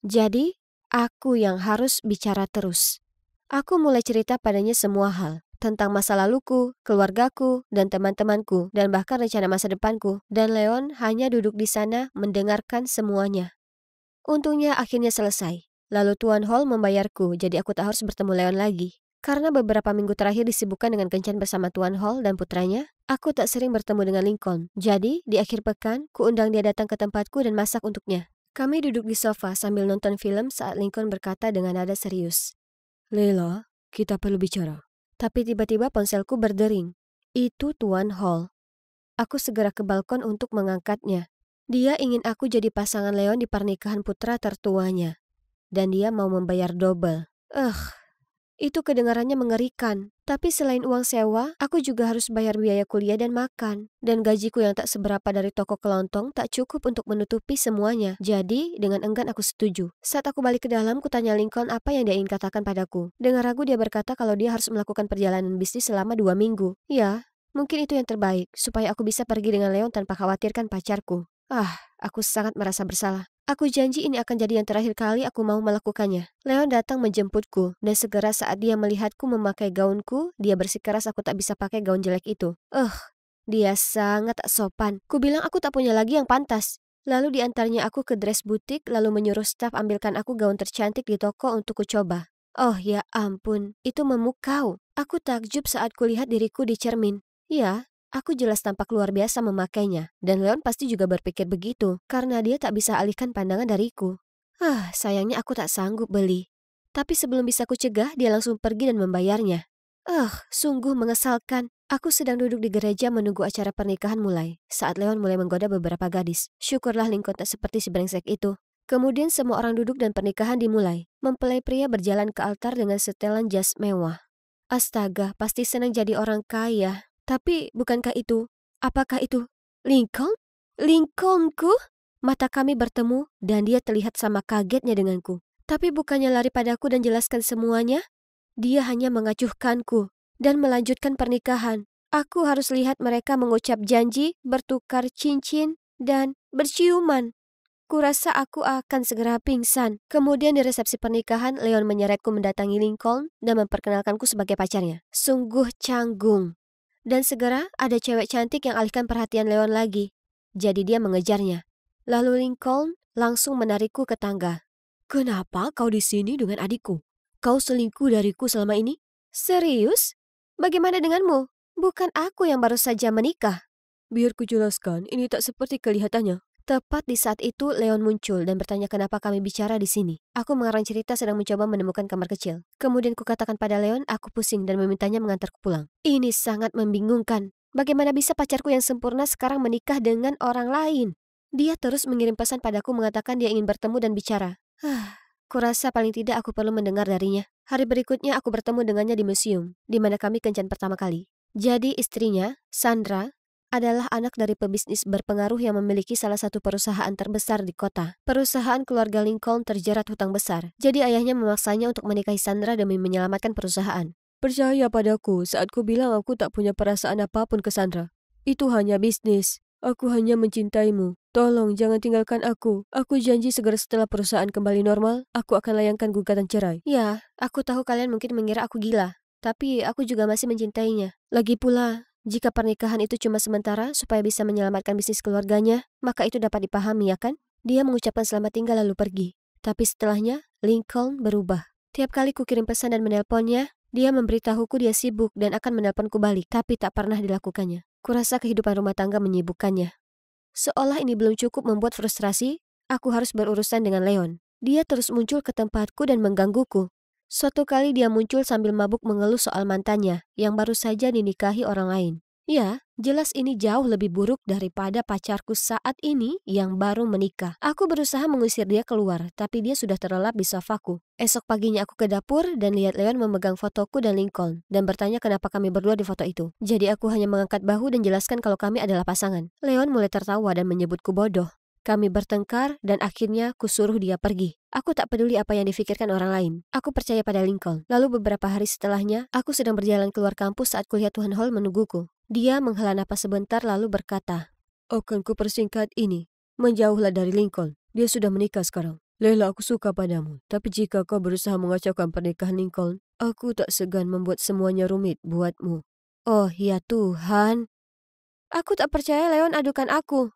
Jadi, aku yang harus bicara terus. Aku mulai cerita padanya semua hal. Tentang masa laluku, keluargaku, dan teman-temanku, dan bahkan rencana masa depanku. Dan Leon hanya duduk di sana mendengarkan semuanya. Untungnya akhirnya selesai. Lalu Tuan Hall membayarku, jadi aku tak harus bertemu Leon lagi. Karena beberapa minggu terakhir disibukkan dengan kencan bersama Tuan Hall dan putranya, aku tak sering bertemu dengan Lincoln. Jadi, di akhir pekan, kuundang dia datang ke tempatku dan masak untuknya. Kami duduk di sofa sambil nonton film saat Lincoln berkata dengan nada serius, "Leila, kita perlu bicara." Tapi tiba-tiba ponselku berdering. Itu Tuan Hall. Aku segera ke balkon untuk mengangkatnya. Dia ingin aku jadi pasangan Leon di pernikahan putra tertuanya. Dan dia mau membayar double. Itu kedengarannya mengerikan. Tapi selain uang sewa, aku juga harus bayar biaya kuliah dan makan. Dan gajiku yang tak seberapa dari toko kelontong tak cukup untuk menutupi semuanya. Jadi, dengan enggan aku setuju. Saat aku balik ke dalam, kutanya Lincoln apa yang dia ingin katakan padaku. Dengan ragu dia berkata kalau dia harus melakukan perjalanan bisnis selama 2 minggu. Ya, mungkin itu yang terbaik, supaya aku bisa pergi dengan Leon tanpa khawatirkan pacarku. Aku sangat merasa bersalah. Aku janji ini akan jadi yang terakhir kali aku mau melakukannya. Leon datang menjemputku, dan segera saat dia melihatku memakai gaunku, dia bersikeras aku tak bisa pakai gaun jelek itu. Dia sangat tak sopan. Ku bilang aku tak punya lagi yang pantas. Lalu diantarnya aku ke dress butik, lalu menyuruh staf ambilkan aku gaun tercantik di toko untuk ku coba. Oh ya ampun, itu memukau. Aku takjub saat kulihat diriku di cermin. Ya, aku jelas tampak luar biasa memakainya, dan Leon pasti juga berpikir begitu, karena dia tak bisa alihkan pandangan dariku. Sayangnya aku tak sanggup beli. Tapi sebelum bisa kucegah, dia langsung pergi dan membayarnya. Sungguh mengesalkan. Aku sedang duduk di gereja menunggu acara pernikahan mulai, saat Leon mulai menggoda beberapa gadis. Syukurlah Lincoln tak seperti si brengsek itu. Kemudian semua orang duduk dan pernikahan dimulai. Mempelai pria berjalan ke altar dengan setelan jas mewah. Astaga, pasti senang jadi orang kaya. Tapi bukankah itu? Apakah itu Lincoln? Lincolnku? Mata kami bertemu dan dia terlihat sama kagetnya denganku. Tapi bukannya lari padaku dan jelaskan semuanya? Dia hanya mengacuhkanku dan melanjutkan pernikahan. Aku harus lihat mereka mengucap janji, bertukar cincin, dan berciuman. Kurasa aku akan segera pingsan. Kemudian di resepsi pernikahan, Leon menyeretku mendatangi Lincoln dan memperkenalkanku sebagai pacarnya. Sungguh canggung. Dan segera ada cewek cantik yang alihkan perhatian Leon lagi. Jadi dia mengejarnya. Lalu Lincoln langsung menarikku ke tangga. Kenapa kau di sini dengan adikku? Kau selingkuh dariku selama ini? Serius? Bagaimana denganmu? Bukan aku yang baru saja menikah. Biar kujelaskan, ini tak seperti kelihatannya. Tepat di saat itu, Leon muncul dan bertanya kenapa kami bicara di sini. Aku mengarang cerita sedang mencoba menemukan kamar kecil. Kemudian kukatakan pada Leon, aku pusing dan memintanya mengantarku pulang. Ini sangat membingungkan. Bagaimana bisa pacarku yang sempurna sekarang menikah dengan orang lain? Dia terus mengirim pesan padaku mengatakan dia ingin bertemu dan bicara. Kurasa paling tidak aku perlu mendengar darinya. Hari berikutnya aku bertemu dengannya di museum, di mana kami kencan pertama kali. Jadi istrinya, Sandra, adalah anak dari pebisnis berpengaruh yang memiliki salah satu perusahaan terbesar di kota. Perusahaan keluarga Lincoln terjerat hutang besar, jadi ayahnya memaksanya untuk menikahi Sandra demi menyelamatkan perusahaan. Percaya padaku saat ku bilang aku tak punya perasaan apapun ke Sandra. Itu hanya bisnis. Aku hanya mencintaimu. Tolong jangan tinggalkan aku. Aku janji segera setelah perusahaan kembali normal, aku akan layangkan gugatan cerai. Ya, aku tahu kalian mungkin mengira aku gila. Tapi aku juga masih mencintainya. Lagi pula, jika pernikahan itu cuma sementara supaya bisa menyelamatkan bisnis keluarganya, maka itu dapat dipahami ya kan? Dia mengucapkan selamat tinggal lalu pergi. Tapi setelahnya, Lincoln berubah. Tiap kali ku kirim pesan dan menelponnya, dia memberitahuku dia sibuk dan akan menelponku balik, tapi tak pernah dilakukannya. Kurasa kehidupan rumah tangga menyibukkannya. Seolah ini belum cukup membuat frustrasi, aku harus berurusan dengan Leon. Dia terus muncul ke tempatku dan menggangguku. Suatu kali dia muncul sambil mabuk mengeluh soal mantannya yang baru saja dinikahi orang lain. Ya, jelas ini jauh lebih buruk daripada pacarku saat ini yang baru menikah. Aku berusaha mengusir dia keluar, tapi dia sudah terlelap di sofaku. Esok paginya aku ke dapur dan lihat Leon memegang fotoku dan Lincoln dan bertanya kenapa kami berdua di foto itu. Jadi aku hanya mengangkat bahu dan jelaskan kalau kami adalah pasangan. Leon mulai tertawa dan menyebutku bodoh. Kami bertengkar dan akhirnya kusuruh dia pergi. Aku tak peduli apa yang difikirkan orang lain. Aku percaya pada Lincoln. Lalu beberapa hari setelahnya, aku sedang berjalan keluar kampus saat kulihat Tuhan Hall menungguku. Dia menghela napas sebentar lalu berkata, "Akan ku persingkat ini. Menjauhlah dari Lincoln. Dia sudah menikah sekarang. Leila, aku suka padamu. Tapi jika kau berusaha mengacaukan pernikahan Lincoln, aku tak segan membuat semuanya rumit buatmu." Oh ya Tuhan. Aku tak percaya Leon adukan aku.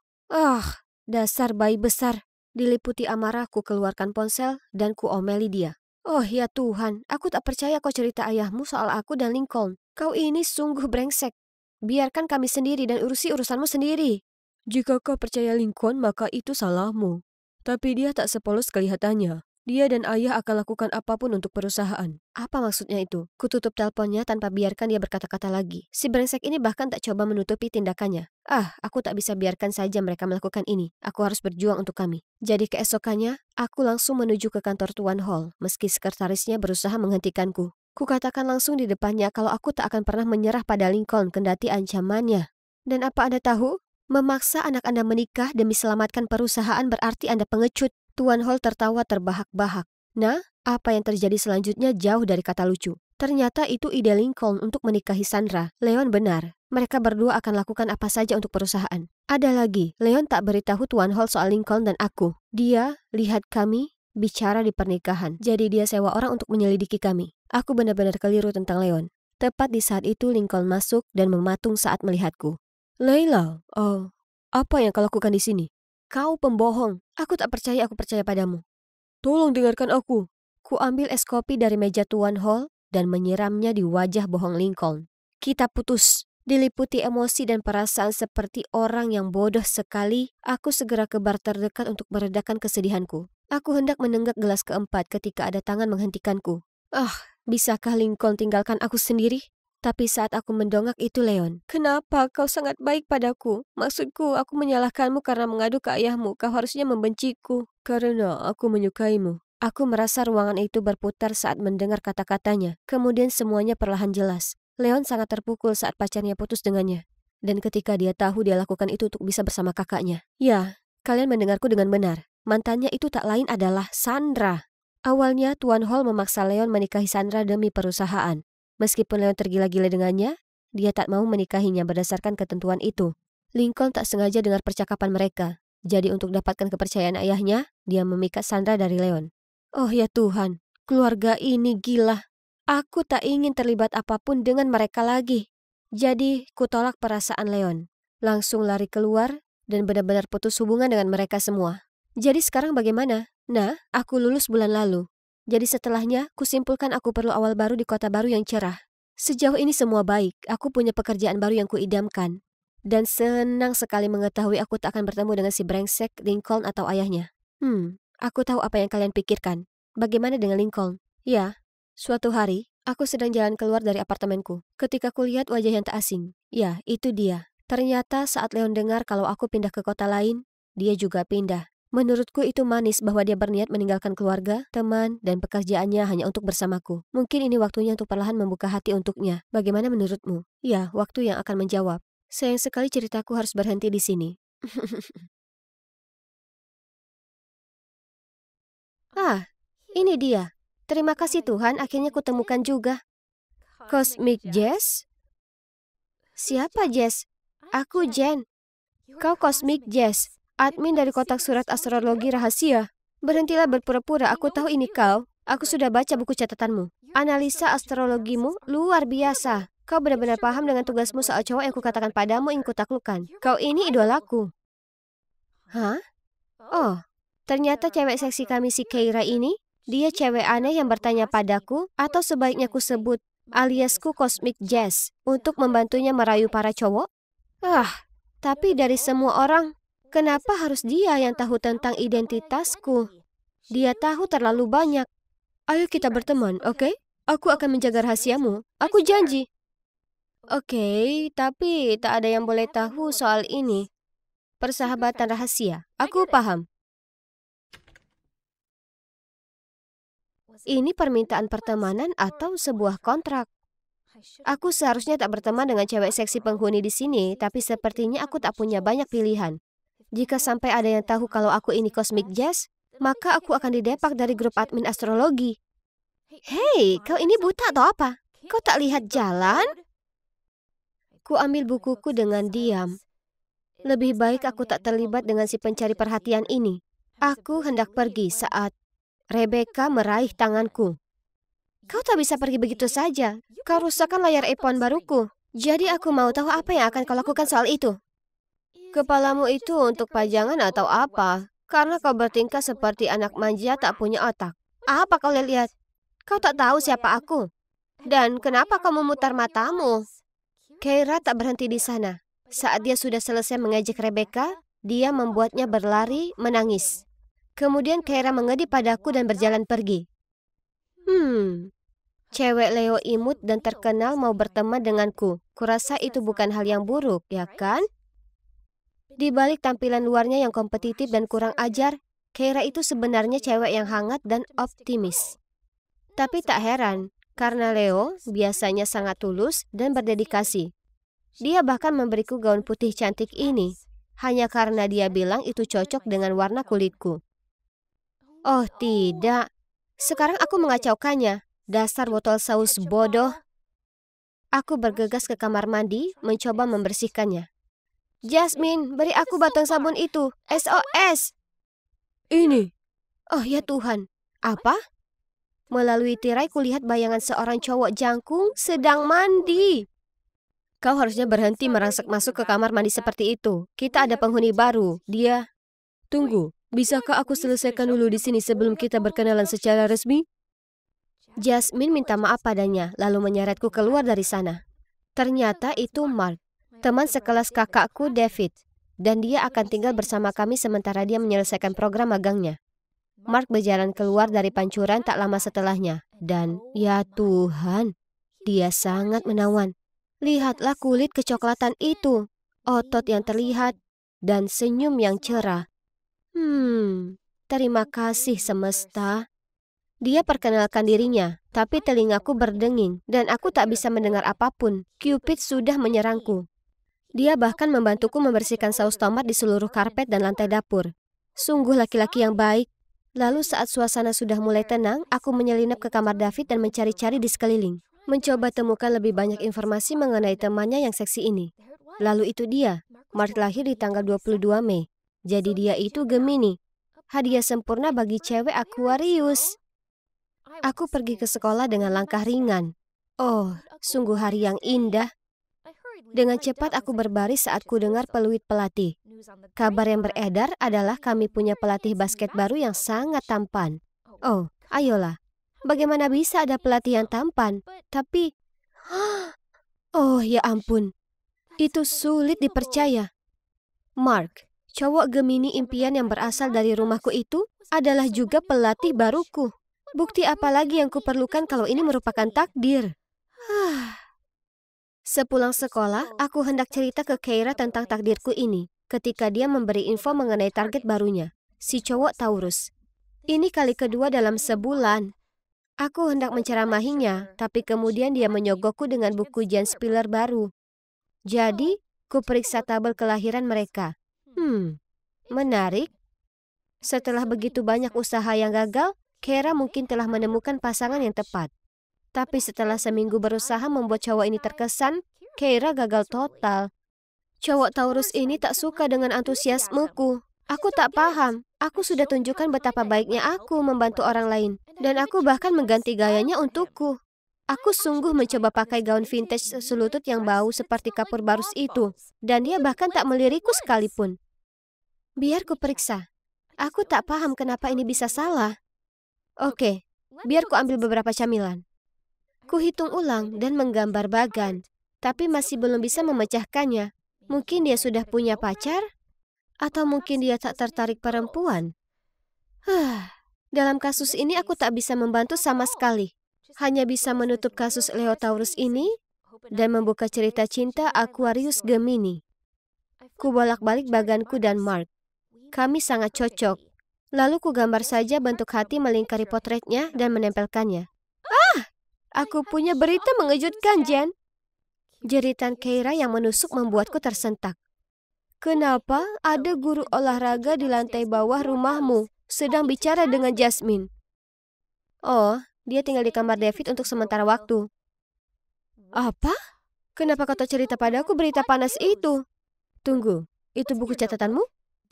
Dasar bayi besar. Diliputi amarah, ku keluarkan ponsel dan ku omeli dia. Oh ya Tuhan, aku tak percaya kau cerita ayahmu soal aku dan Lincoln. Kau ini sungguh brengsek. Biarkan kami sendiri dan urusi urusanmu sendiri. Jika kau percaya Lincoln, maka itu salahmu. Tapi dia tak sepolos kelihatannya. Dia dan ayah akan lakukan apapun untuk perusahaan. Apa maksudnya itu? Kututup teleponnya tanpa biarkan dia berkata-kata lagi. Si brengsek ini bahkan tak coba menutupi tindakannya. Aku tak bisa biarkan saja mereka melakukan ini. Aku harus berjuang untuk kami. Jadi keesokannya, aku langsung menuju ke kantor Tuan Hall, meski sekretarisnya berusaha menghentikanku. Kukatakan langsung di depannya kalau aku tak akan pernah menyerah pada Lincoln kendati ancamannya. Dan apa Anda tahu? Memaksa anak Anda menikah demi selamatkan perusahaan berarti Anda pengecut. Tuan Hall tertawa terbahak-bahak. Nah, apa yang terjadi selanjutnya jauh dari kata lucu. Ternyata itu ide Lincoln untuk menikahi Sandra. Leon benar. Mereka berdua akan lakukan apa saja untuk perusahaan. Ada lagi, Leon tak beritahu Tuan Hall soal Lincoln dan aku. Dia lihat kami bicara di pernikahan. Jadi dia sewa orang untuk menyelidiki kami. Aku benar-benar keliru tentang Leon. Tepat di saat itu Lincoln masuk dan mematung saat melihatku. Leila, apa yang kau lakukan di sini? Kau pembohong. Aku tak percaya aku percaya padamu. Tolong dengarkan aku. Ku ambil es kopi dari meja Tuan Hall dan menyiramnya di wajah bohong Lincoln. Kita putus. Diliputi emosi dan perasaan seperti orang yang bodoh sekali, aku segera ke bar terdekat untuk meredakan kesedihanku. Aku hendak menenggak gelas keempat ketika ada tangan menghentikanku. Bisakah Lincoln tinggalkan aku sendiri? Tapi saat aku mendongak itu Leon. Kenapa kau sangat baik padaku? Maksudku, aku menyalahkanmu karena mengadu ke ayahmu. Kau harusnya membenciku. Karena aku menyukaimu. Aku merasa ruangan itu berputar saat mendengar kata-katanya. Kemudian semuanya perlahan jelas. Leon sangat terpukul saat pacarnya putus dengannya. Dan ketika dia tahu dia lakukan itu untuk bisa bersama kakaknya. Ya, kalian mendengarku dengan benar. Mantannya itu tak lain adalah Sandra. Awalnya Tuan Hall memaksa Leon menikahi Sandra demi perusahaan. Meskipun Leon tergila-gila dengannya, dia tak mau menikahinya berdasarkan ketentuan itu. Lincoln tak sengaja dengar percakapan mereka. Jadi untuk dapatkan kepercayaan ayahnya, dia memikat Sandra dari Leon. Oh ya Tuhan, keluarga ini gila. Aku tak ingin terlibat apapun dengan mereka lagi. Jadi kutolak perasaan Leon. Langsung lari keluar dan benar-benar putus hubungan dengan mereka semua. Jadi sekarang bagaimana? Nah, aku lulus bulan lalu. Jadi setelahnya, kusimpulkan aku perlu awal baru di kota baru yang cerah. Sejauh ini semua baik, aku punya pekerjaan baru yang kuidamkan. Dan senang sekali mengetahui aku tak akan bertemu dengan si brengsek Lincoln atau ayahnya. Aku tahu apa yang kalian pikirkan. Bagaimana dengan Lincoln? Ya, suatu hari, aku sedang jalan keluar dari apartemenku. Ketika kulihat wajah yang tak asing. Ya, itu dia. Ternyata saat Leon dengar kalau aku pindah ke kota lain, dia juga pindah. Menurutku itu manis bahwa dia berniat meninggalkan keluarga, teman, dan pekerjaannya hanya untuk bersamaku. Mungkin ini waktunya untuk perlahan membuka hati untuknya. Bagaimana menurutmu? Ya, waktu yang akan menjawab. Sayang sekali ceritaku harus berhenti di sini. Ini dia. Terima kasih Tuhan, akhirnya kutemukan juga. Cosmic Jazz? Siapa Jazz? Aku Jen. Kau Cosmic Jazz. Admin dari kotak surat astrologi rahasia. Berhentilah berpura-pura, aku tahu ini kau. Aku sudah baca buku catatanmu. Analisa astrologimu luar biasa. Kau benar-benar paham dengan tugasmu soal cowok yang kukatakan padamu ingin kutaklukkan. Kau ini idolaku. Hah? Oh, ternyata cewek seksi kami si Keira ini, dia cewek aneh yang bertanya padaku, atau sebaiknya ku sebut aliasku Cosmic Jazz, untuk membantunya merayu para cowok? Tapi dari semua orang, kenapa harus dia yang tahu tentang identitasku? Dia tahu terlalu banyak. Ayo kita berteman, oke? Aku akan menjaga rahasiamu. Aku janji. Oke, tapi tak ada yang boleh tahu soal ini. Persahabatan rahasia. Aku paham. Ini permintaan pertemanan atau sebuah kontrak? Aku seharusnya tak berteman dengan cewek seksi penghuni di sini, tapi sepertinya aku tak punya banyak pilihan. Jika sampai ada yang tahu kalau aku ini Cosmic Jazz, maka aku akan didepak dari grup admin astrologi. Hei, kau ini buta atau apa? Kau tak lihat jalan? Ku ambil bukuku dengan diam. Lebih baik aku tak terlibat dengan si pencari perhatian ini. Aku hendak pergi saat Rebecca meraih tanganku. Kau tak bisa pergi begitu saja. Kau rusakkan layar iPhone baruku. Jadi aku mau tahu apa yang akan kau lakukan soal itu. Kepalamu itu untuk pajangan atau apa? Karena kau bertingkah seperti anak manja tak punya otak. Apa kau lihat? Kau tak tahu siapa aku. Dan kenapa kau memutar matamu? Keira tak berhenti di sana. Saat dia sudah selesai mengejek Rebecca, dia membuatnya berlari menangis. Kemudian Keira mengedip padaku dan berjalan pergi. Cewek Leo imut dan terkenal mau berteman denganku. Kurasa itu bukan hal yang buruk, ya kan? Di balik tampilan luarnya yang kompetitif dan kurang ajar, Keira itu sebenarnya cewek yang hangat dan optimis. Tapi tak heran, Karena Leo biasanya sangat tulus dan berdedikasi. Dia bahkan memberiku gaun putih cantik ini, hanya karena dia bilang itu cocok dengan warna kulitku. Oh tidak, sekarang aku mengacaukannya. Dasar botol saus bodoh. Aku bergegas ke kamar mandi, mencoba membersihkannya. Jasmine, beri aku batang sabun itu. SOS! Ini. Oh ya Tuhan, apa? Melalui tirai kulihat bayangan seorang cowok jangkung sedang mandi. Kau harusnya berhenti merangsek masuk ke kamar mandi seperti itu. Kita ada penghuni baru. Dia... Tunggu, bisakah aku selesaikan dulu di sini sebelum kita berkenalan secara resmi? Jasmine minta maaf padanya, lalu menyeretku keluar dari sana. Ternyata itu Mark, teman sekelas kakakku David. Dan dia akan tinggal bersama kami sementara dia menyelesaikan program magangnya. Mark berjalan keluar dari pancuran tak lama setelahnya. Dan, ya Tuhan, dia sangat menawan. Lihatlah kulit kecoklatan itu, otot yang terlihat, dan senyum yang cerah. Terima kasih semesta. Dia perkenalkan dirinya, tapi telingaku berdenging, dan aku tak bisa mendengar apapun. Cupid sudah menyerangku. Dia bahkan membantuku membersihkan saus tomat di seluruh karpet dan lantai dapur. Sungguh laki-laki yang baik. Lalu saat suasana sudah mulai tenang, aku menyelinap ke kamar David dan mencari-cari di sekeliling. Mencoba temukan lebih banyak informasi mengenai temannya yang seksi ini. Lalu itu dia, Mark lahir di tanggal 22 Mei. Jadi dia itu Gemini. Hadiah sempurna bagi cewek Aquarius. Aku pergi ke sekolah dengan langkah ringan. Oh, sungguh hari yang indah. Dengan cepat aku berbaris saat ku dengar peluit pelatih. Kabar yang beredar adalah kami punya pelatih basket baru yang sangat tampan. Oh, ayolah. Bagaimana bisa ada pelatih yang tampan? Tapi... Oh, ya ampun. Itu sulit dipercaya. Mark, cowok Gemini impian yang berasal dari rumahku itu, adalah juga pelatih baruku. Bukti apa lagi yang kuperlukan kalau ini merupakan takdir? Sepulang sekolah, aku hendak cerita ke Keira tentang takdirku ini. Ketika dia memberi info mengenai target barunya, si cowok Taurus. Ini kali kedua dalam sebulan. Aku hendak menceramahinya, tapi kemudian dia menyogokku dengan buku Jan Spiller baru. Jadi, ku periksa tabel kelahiran mereka. Menarik. Setelah begitu banyak usaha yang gagal, Keira mungkin telah menemukan pasangan yang tepat. Tapi setelah seminggu berusaha membuat cowok ini terkesan, Keira gagal total. Cowok Taurus ini tak suka dengan antusiasmeku. Aku tak paham. Aku sudah tunjukkan betapa baiknya aku membantu orang lain. Dan aku bahkan mengganti gayanya untukku. Aku sungguh mencoba pakai gaun vintage selutut yang bau seperti kapur barus itu. Dan dia bahkan tak melirikku sekalipun. Biar ku periksa. Aku tak paham kenapa ini bisa salah. Oke, biar ku ambil beberapa camilan. Ku hitung ulang dan menggambar bagan, tapi masih belum bisa memecahkannya. Mungkin dia sudah punya pacar? Atau mungkin dia tak tertarik perempuan? Dalam kasus ini aku tak bisa membantu sama sekali. Hanya bisa menutup kasus Leo Taurus ini dan membuka cerita cinta Aquarius Gemini. Ku bolak-balik baganku dan Mark. Kami sangat cocok. Lalu ku gambar saja bentuk hati melingkari potretnya dan menempelkannya. Aku punya berita mengejutkan, Jen. Jeritan Keira yang menusuk membuatku tersentak. Kenapa ada guru olahraga di lantai bawah rumahmu sedang bicara dengan Jasmine? Oh, dia tinggal di kamar David untuk sementara waktu. Apa? Kenapa kau tak cerita padaku berita panas itu? Tunggu, itu buku catatanmu?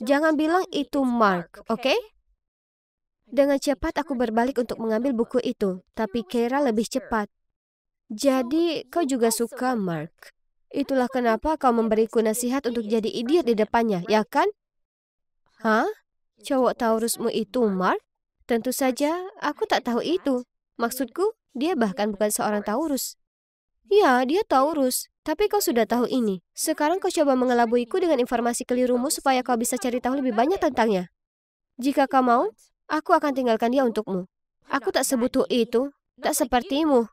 Jangan bilang itu Mark, oke? Dengan cepat aku berbalik untuk mengambil buku itu, tapi Keira lebih cepat. Jadi, kau juga suka Mark. Itulah kenapa kau memberiku nasihat untuk jadi idiot di depannya, ya kan? Hah? Cowok Taurusmu itu Mark? Tentu saja, aku tak tahu itu. Maksudku, dia bahkan bukan seorang Taurus. Ya, dia Taurus. Tapi kau sudah tahu ini. Sekarang kau coba mengelabuiku dengan informasi kelirumu supaya kau bisa cari tahu lebih banyak tentangnya. Jika kau mau, aku akan tinggalkan dia untukmu. Aku tak sebutuh itu. Tak sepertimu.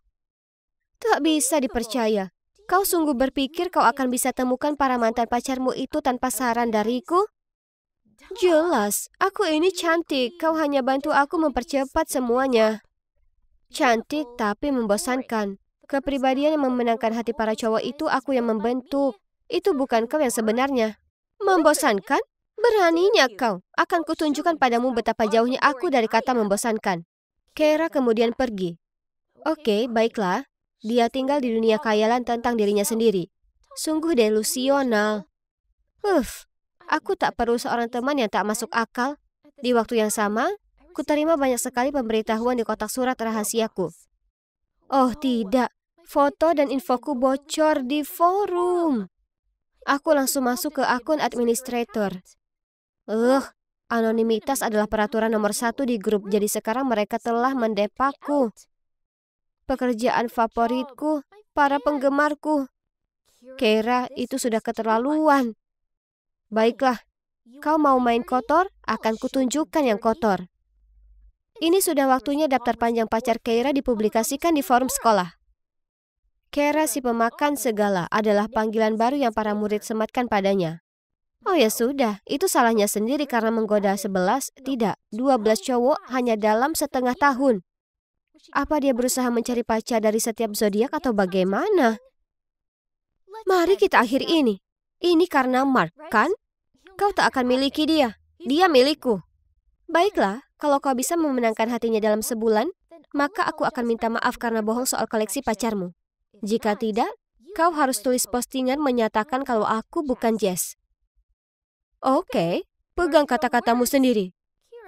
Tak bisa dipercaya. Kau sungguh berpikir kau akan bisa temukan para mantan pacarmu itu tanpa saran dariku? Jelas, aku ini cantik. Kau hanya bantu aku mempercepat semuanya. Cantik tapi membosankan. Kepribadian yang memenangkan hati para cowok itu aku yang membentuk. Itu bukan kau yang sebenarnya. Membosankan? Beraninya kau. Akan kutunjukkan padamu betapa jauhnya aku dari kata membosankan. Keira kemudian pergi. Oke, baiklah. Dia tinggal di dunia khayalan tentang dirinya sendiri. Sungguh delusional. Aku tak perlu seorang teman yang tak masuk akal. Di waktu yang sama, kuterima banyak sekali pemberitahuan di kotak surat rahasiaku. Oh tidak, foto dan infoku bocor di forum. Aku langsung masuk ke akun administrator. Anonimitas adalah peraturan nomor 1 di grup, jadi sekarang mereka telah mendepakku. Pekerjaan favoritku, para penggemarku. Keira, itu sudah keterlaluan. Baiklah, kau mau main kotor, akan kutunjukkan yang kotor. Ini sudah waktunya daftar panjang pacar Keira dipublikasikan di forum sekolah. Keira si pemakan segala adalah panggilan baru yang para murid sematkan padanya. Oh ya sudah, itu salahnya sendiri karena menggoda 11, tidak, 12 cowok hanya dalam setengah tahun. Apa dia berusaha mencari pacar dari setiap zodiak atau bagaimana? Mari kita akhiri ini. Ini karena Mark, kan? Kau tak akan miliki dia. Dia milikku. Baiklah, kalau kau bisa memenangkan hatinya dalam sebulan, maka aku akan minta maaf karena bohong soal koleksi pacarmu. Jika tidak, kau harus tulis postingan menyatakan kalau aku bukan Jess. Oke, pegang kata-katamu sendiri.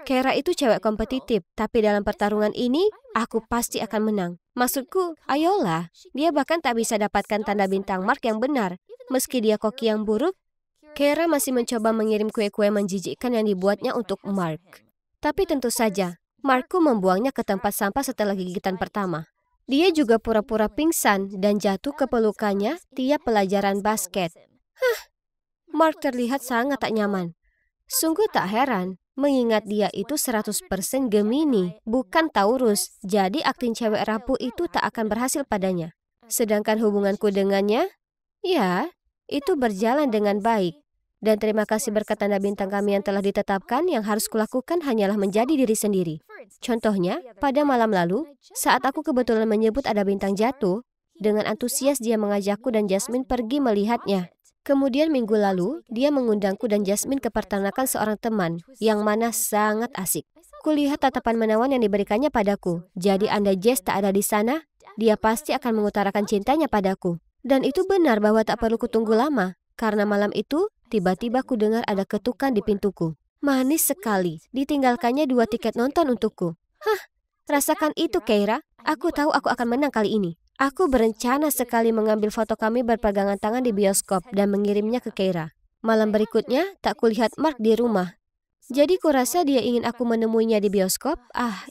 Keira itu cewek kompetitif, tapi dalam pertarungan ini, aku pasti akan menang. Maksudku, ayolah. Dia bahkan tak bisa dapatkan tanda bintang Mark yang benar. Meski dia koki yang buruk, Keira masih mencoba mengirim kue-kue menjijikkan yang dibuatnya untuk Mark. Tapi tentu saja, Markku membuangnya ke tempat sampah setelah gigitan pertama. Dia juga pura-pura pingsan dan jatuh ke pelukannya tiap pelajaran basket. Mark terlihat sangat tak nyaman. Sungguh tak heran, mengingat dia itu 100% Gemini, bukan Taurus. Jadi akting cewek rapuh itu tak akan berhasil padanya. Sedangkan hubunganku dengannya, ya, itu berjalan dengan baik. Dan terima kasih berkat tanda bintang kami yang telah ditetapkan, yang harus kulakukan hanyalah menjadi diri sendiri. Contohnya, pada malam lalu, saat aku kebetulan menyebut ada bintang jatuh, dengan antusias dia mengajakku dan Jasmine pergi melihatnya. Kemudian minggu lalu, dia mengundangku dan Jasmine ke peternakan seorang teman, yang mana sangat asik. Kulihat tatapan menawan yang diberikannya padaku. Jadi andai Jess tak ada di sana, dia pasti akan mengutarakan cintanya padaku. Dan itu benar bahwa tak perlu kutunggu lama, karena malam itu, tiba-tiba ku dengar ada ketukan di pintuku. Manis sekali, ditinggalkannya 2 tiket nonton untukku. Rasakan itu Keira, aku tahu aku akan menang kali ini. Aku berencana sekali mengambil foto kami berpegangan tangan di bioskop dan mengirimnya ke Keira. Malam berikutnya, tak kulihat Mark di rumah. Jadi kurasa dia ingin aku menemuinya di bioskop.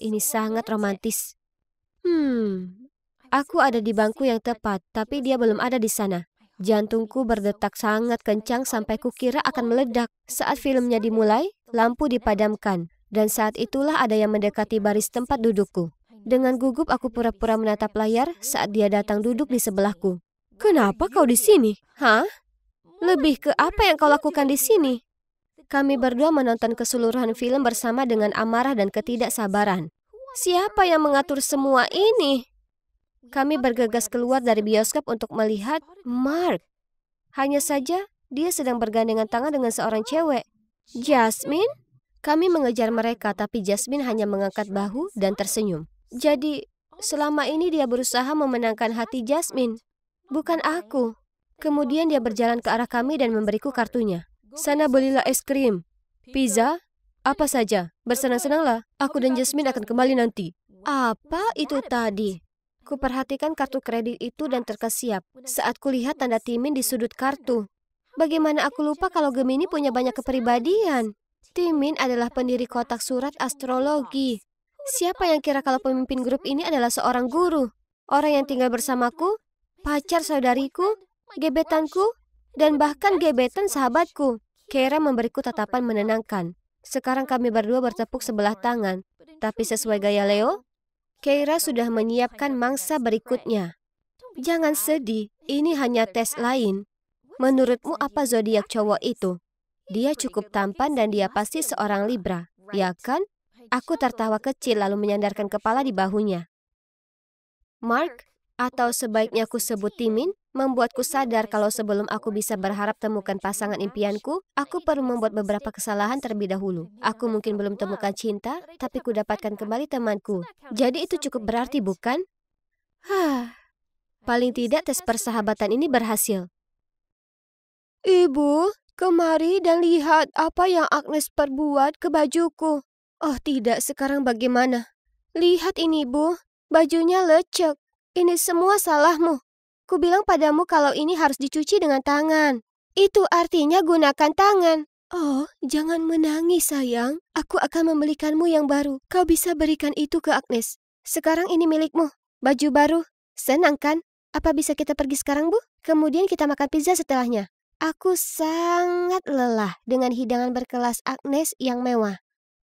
Ini sangat romantis. Aku ada di bangku yang tepat, tapi dia belum ada di sana. Jantungku berdetak sangat kencang sampai kukira akan meledak. Saat filmnya dimulai, lampu dipadamkan. Dan saat itulah ada yang mendekati baris tempat dudukku. Dengan gugup aku pura-pura menatap layar saat dia datang duduk di sebelahku. Kenapa kau di sini? Lebih ke apa yang kau lakukan di sini? Kami berdua menonton keseluruhan film bersama dengan amarah dan ketidaksabaran. Siapa yang mengatur semua ini? Kami bergegas keluar dari bioskop untuk melihat Mark. Hanya saja, dia sedang bergandengan tangan dengan seorang cewek. Jasmine? Kami mengejar mereka, tapi Jasmine hanya mengangkat bahu dan tersenyum. Jadi, selama ini dia berusaha memenangkan hati Jasmine, bukan aku. Kemudian dia berjalan ke arah kami dan memberiku kartunya. Sana belilah es krim, pizza, apa saja. Bersenang-senanglah, aku dan Jasmine akan kembali nanti. Apa itu tadi? Kuperhatikan kartu kredit itu dan terkesiap saat kulihat tanda Timin di sudut kartu. Bagaimana aku lupa kalau Gemini punya banyak kepribadian? Timin adalah pendiri kotak surat astrologi. Siapa yang kira kalau pemimpin grup ini adalah seorang guru? Orang yang tinggal bersamaku, pacar saudariku, gebetanku, dan bahkan gebetan sahabatku. Keira memberiku tatapan menenangkan. Sekarang kami berdua bertepuk sebelah tangan. Tapi sesuai gaya Leo, Keira sudah menyiapkan mangsa berikutnya. Jangan sedih, ini hanya tes lain. Menurutmu apa zodiak cowok itu? Dia cukup tampan dan dia pasti seorang Libra, ya kan? Aku tertawa kecil lalu menyandarkan kepala di bahunya. Mark, atau sebaiknya aku sebut Timin, membuatku sadar kalau sebelum aku bisa berharap temukan pasangan impianku, aku perlu membuat beberapa kesalahan terlebih dahulu. Aku mungkin belum temukan cinta, tapi ku dapatkan kembali temanku. Jadi itu cukup berarti, bukan? Paling tidak tes persahabatan ini berhasil. Ibu, kemari dan lihat apa yang Agnes perbuat ke bajuku. Oh tidak, sekarang bagaimana? Lihat ini, Bu. Bajunya lecek. Ini semua salahmu. Ku bilang padamu kalau ini harus dicuci dengan tangan. Itu artinya gunakan tangan. Oh, jangan menangis, sayang. Aku akan membelikanmu yang baru. Kau bisa berikan itu ke Agnes. Sekarang ini milikmu. Baju baru. Senang kan? Apa bisa kita pergi sekarang, Bu? Kemudian kita makan pizza setelahnya. Aku sangat lelah dengan hidangan berkelas Agnes yang mewah.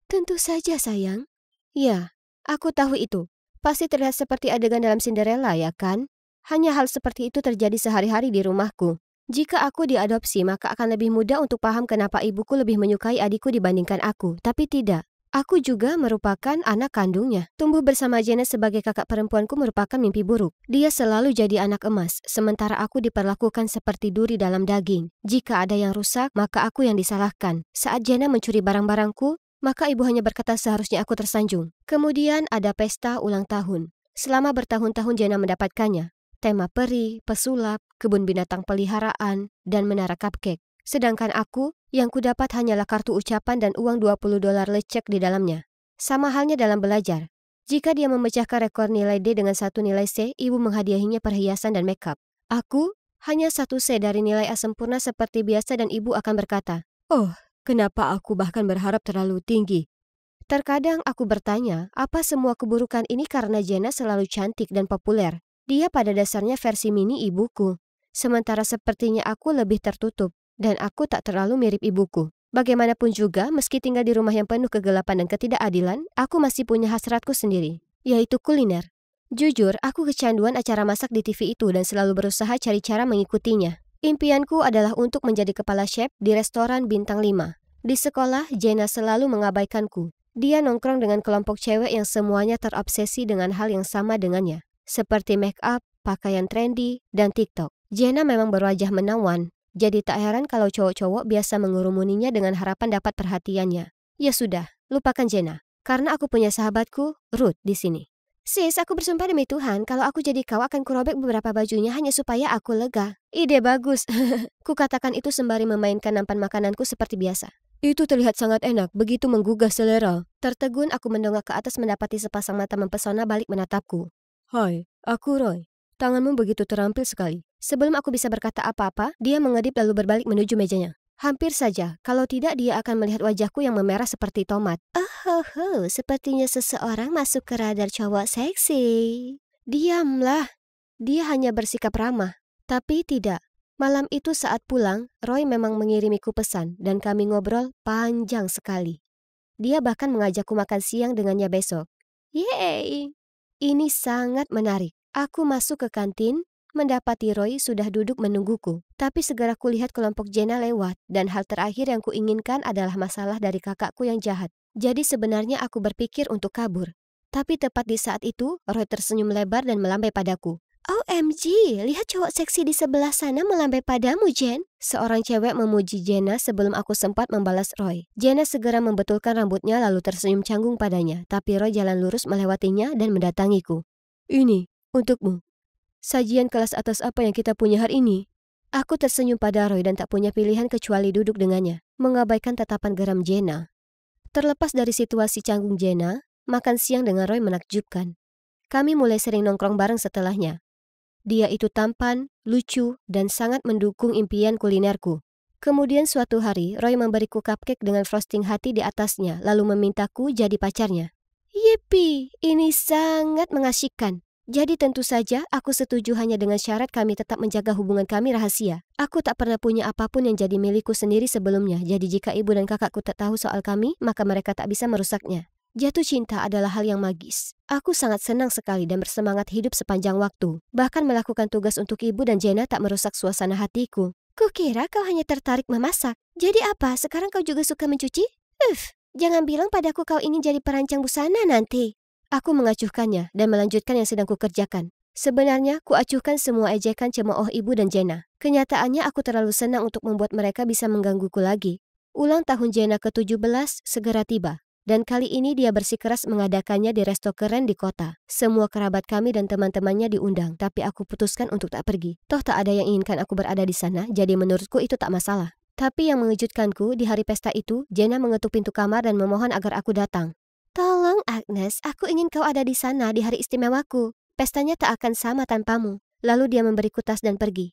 Tentu saja, sayang. Ya, aku tahu itu. Pasti terlihat seperti adegan dalam Cinderella, ya kan? Hanya hal seperti itu terjadi sehari-hari di rumahku. Jika aku diadopsi, maka akan lebih mudah untuk paham kenapa ibuku lebih menyukai adikku dibandingkan aku. Tapi tidak. Aku juga merupakan anak kandungnya. Tumbuh bersama Jenna sebagai kakak perempuanku merupakan mimpi buruk. Dia selalu jadi anak emas, sementara aku diperlakukan seperti duri dalam daging. Jika ada yang rusak, maka aku yang disalahkan. Saat Jenna mencuri barang-barangku, maka ibu hanya berkata seharusnya aku tersanjung. Kemudian ada pesta ulang tahun. Selama bertahun-tahun Jenna mendapatkannya. Tema peri, pesulap, kebun binatang peliharaan, dan menara cupcake. Sedangkan aku, yang kudapat hanyalah kartu ucapan dan uang $20 lecek di dalamnya. Sama halnya dalam belajar. Jika dia memecahkan rekor nilai D dengan satu nilai C, ibu menghadiahinya perhiasan dan makeup. Aku, hanya satu C dari nilai A sempurna seperti biasa dan ibu akan berkata, "Oh, kenapa aku bahkan berharap terlalu tinggi?" Terkadang aku bertanya, apa semua keburukan ini karena Jenna selalu cantik dan populer? Dia pada dasarnya versi mini ibuku. Sementara sepertinya aku lebih tertutup, dan aku tak terlalu mirip ibuku. Bagaimanapun juga, meski tinggal di rumah yang penuh kegelapan dan ketidakadilan, aku masih punya hasratku sendiri, yaitu kuliner. Jujur, aku kecanduan acara masak di TV itu dan selalu berusaha cari cara mengikutinya. Impianku adalah untuk menjadi kepala chef di restoran bintang 5. Di sekolah, Jenna selalu mengabaikanku. Dia nongkrong dengan kelompok cewek yang semuanya terobsesi dengan hal yang sama dengannya, seperti make up, pakaian trendy, dan TikTok. Jenna memang berwajah menawan, jadi tak heran kalau cowok-cowok biasa mengurumuninya dengan harapan dapat perhatiannya. Ya sudah, lupakan Jenna, karena aku punya sahabatku, Ruth, di sini. Sis, aku bersumpah demi Tuhan, kalau aku jadi kau akan kurobek beberapa bajunya hanya supaya aku lega. Ide bagus. Kukatakan itu sembari memainkan nampan makananku seperti biasa. Itu terlihat sangat enak, begitu menggugah selera. Tertegun aku mendongak ke atas mendapati sepasang mata mempesona balik menatapku. Hai, aku Roy. Tanganmu begitu terampil sekali. Sebelum aku bisa berkata apa-apa, dia mengedip lalu berbalik menuju mejanya. Hampir saja, kalau tidak dia akan melihat wajahku yang memerah seperti tomat. Oh, sepertinya seseorang masuk ke radar cowok seksi. Diamlah. Dia hanya bersikap ramah. Tapi tidak. Malam itu saat pulang, Roy memang mengirimiku pesan dan kami ngobrol panjang sekali. Dia bahkan mengajakku makan siang dengannya besok. Yeay! Ini sangat menarik. Aku masuk ke kantin, mendapati Roy sudah duduk menungguku. Tapi segera kulihat kelompok Jenna lewat, dan hal terakhir yang kuinginkan adalah masalah dari kakakku yang jahat. Jadi sebenarnya aku berpikir untuk kabur. Tapi tepat di saat itu, Roy tersenyum lebar dan melambai padaku. OMG, lihat cowok seksi di sebelah sana melambai padamu, Jen. Seorang cewek memuji Jenna sebelum aku sempat membalas Roy. Jenna segera membetulkan rambutnya lalu tersenyum canggung padanya, tapi Roy jalan lurus melewatinya dan mendatangiku. Ini, untukmu. Sajian kelas atas apa yang kita punya hari ini? Aku tersenyum pada Roy dan tak punya pilihan kecuali duduk dengannya, mengabaikan tatapan geram Jenna. Terlepas dari situasi canggung Jenna, makan siang dengan Roy menakjubkan. Kami mulai sering nongkrong bareng setelahnya. Dia itu tampan, lucu, dan sangat mendukung impian kulinerku. Kemudian suatu hari, Roy memberiku cupcake dengan frosting hati di atasnya, lalu memintaku jadi pacarnya. Yippee, ini sangat mengasyikkan. Jadi tentu saja aku setuju hanya dengan syarat kami tetap menjaga hubungan kami rahasia. Aku tak pernah punya apapun yang jadi milikku sendiri sebelumnya, jadi jika ibu dan kakakku tak tahu soal kami, maka mereka tak bisa merusaknya. Jatuh cinta adalah hal yang magis. Aku sangat senang sekali dan bersemangat hidup sepanjang waktu. Bahkan melakukan tugas untuk ibu dan Jenna tak merusak suasana hatiku. Kukira kau hanya tertarik memasak. Jadi apa, sekarang kau juga suka mencuci? Jangan bilang padaku kau ingin jadi perancang busana nanti. Aku mengacuhkannya dan melanjutkan yang sedang kukerjakan. Sebenarnya, kuacuhkan semua ejekan cemooh ibu dan Jenna. Kenyataannya aku terlalu senang untuk membuat mereka bisa menggangguku lagi. Ulang tahun Jenna ke-17 segera tiba. Dan kali ini dia bersikeras mengadakannya di resto keren di kota. Semua kerabat kami dan teman-temannya diundang, tapi aku putuskan untuk tak pergi. Toh tak ada yang inginkan aku berada di sana, jadi menurutku itu tak masalah. Tapi yang mengejutkanku, di hari pesta itu, Jenna mengetuk pintu kamar dan memohon agar aku datang. Tolong Agnes, aku ingin kau ada di sana di hari istimewaku. Pestanya tak akan sama tanpamu. Lalu dia memberiku tas dan pergi.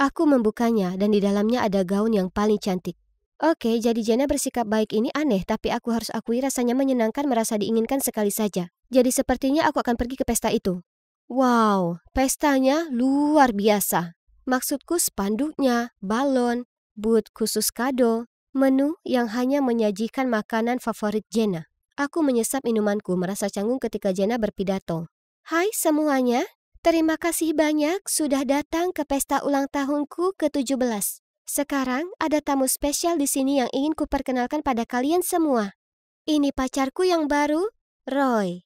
Aku membukanya dan di dalamnya ada gaun yang paling cantik. Oke, jadi Jenna bersikap baik ini aneh, tapi aku harus akui rasanya menyenangkan merasa diinginkan sekali saja. Jadi sepertinya aku akan pergi ke pesta itu. Wow, pestanya luar biasa. Maksudku spanduknya, balon, booth khusus kado, menu yang hanya menyajikan makanan favorit Jenna. Aku menyesap minumanku merasa canggung ketika Jenna berpidato. Hai semuanya, terima kasih banyak sudah datang ke pesta ulang tahunku ke-17. Sekarang ada tamu spesial di sini yang ingin kuperkenalkan pada kalian semua. Ini pacarku yang baru, Roy.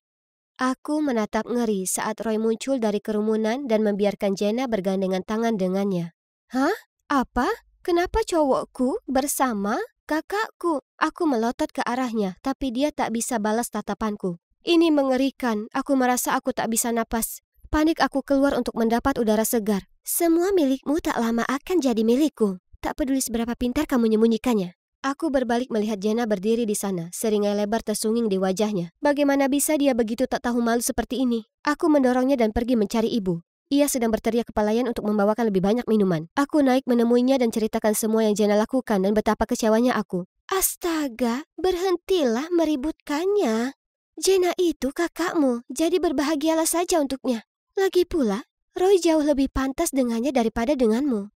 Aku menatap ngeri saat Roy muncul dari kerumunan dan membiarkan Jenna bergandengan tangan dengannya. Hah? Apa? Kenapa cowokku bersama kakakku? Aku melotot ke arahnya, tapi dia tak bisa balas tatapanku. Ini mengerikan, aku merasa aku tak bisa napas. Panik aku keluar untuk mendapat udara segar. Semua milikmu tak lama akan jadi milikku. Tak peduli seberapa pintar kamu menyembunyikannya. Aku berbalik melihat Jenna berdiri di sana, seringai lebar tersunging di wajahnya. Bagaimana bisa dia begitu tak tahu malu seperti ini? Aku mendorongnya dan pergi mencari ibu. Ia sedang berteriak ke pelayan untuk membawakan lebih banyak minuman. Aku naik menemuinya dan ceritakan semua yang Jenna lakukan dan betapa kecewanya aku. Astaga, berhentilah meributkannya. Jenna itu kakakmu, jadi berbahagialah saja untuknya. Lagi pula, Roy jauh lebih pantas dengannya daripada denganmu.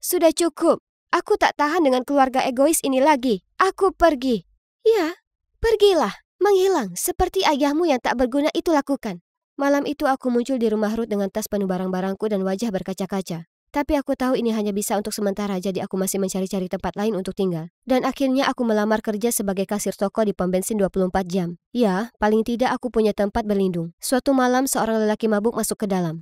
Sudah cukup. Aku tak tahan dengan keluarga egois ini lagi. Aku pergi. Ya, pergilah. Menghilang, seperti ayahmu yang tak berguna itu lakukan. Malam itu aku muncul di rumah Ruth dengan tas penuh barang-barangku dan wajah berkaca-kaca. Tapi aku tahu ini hanya bisa untuk sementara, jadi aku masih mencari-cari tempat lain untuk tinggal. Dan akhirnya aku melamar kerja sebagai kasir toko di pom bensin 24 jam. Ya, paling tidak aku punya tempat berlindung. Suatu malam seorang lelaki mabuk masuk ke dalam.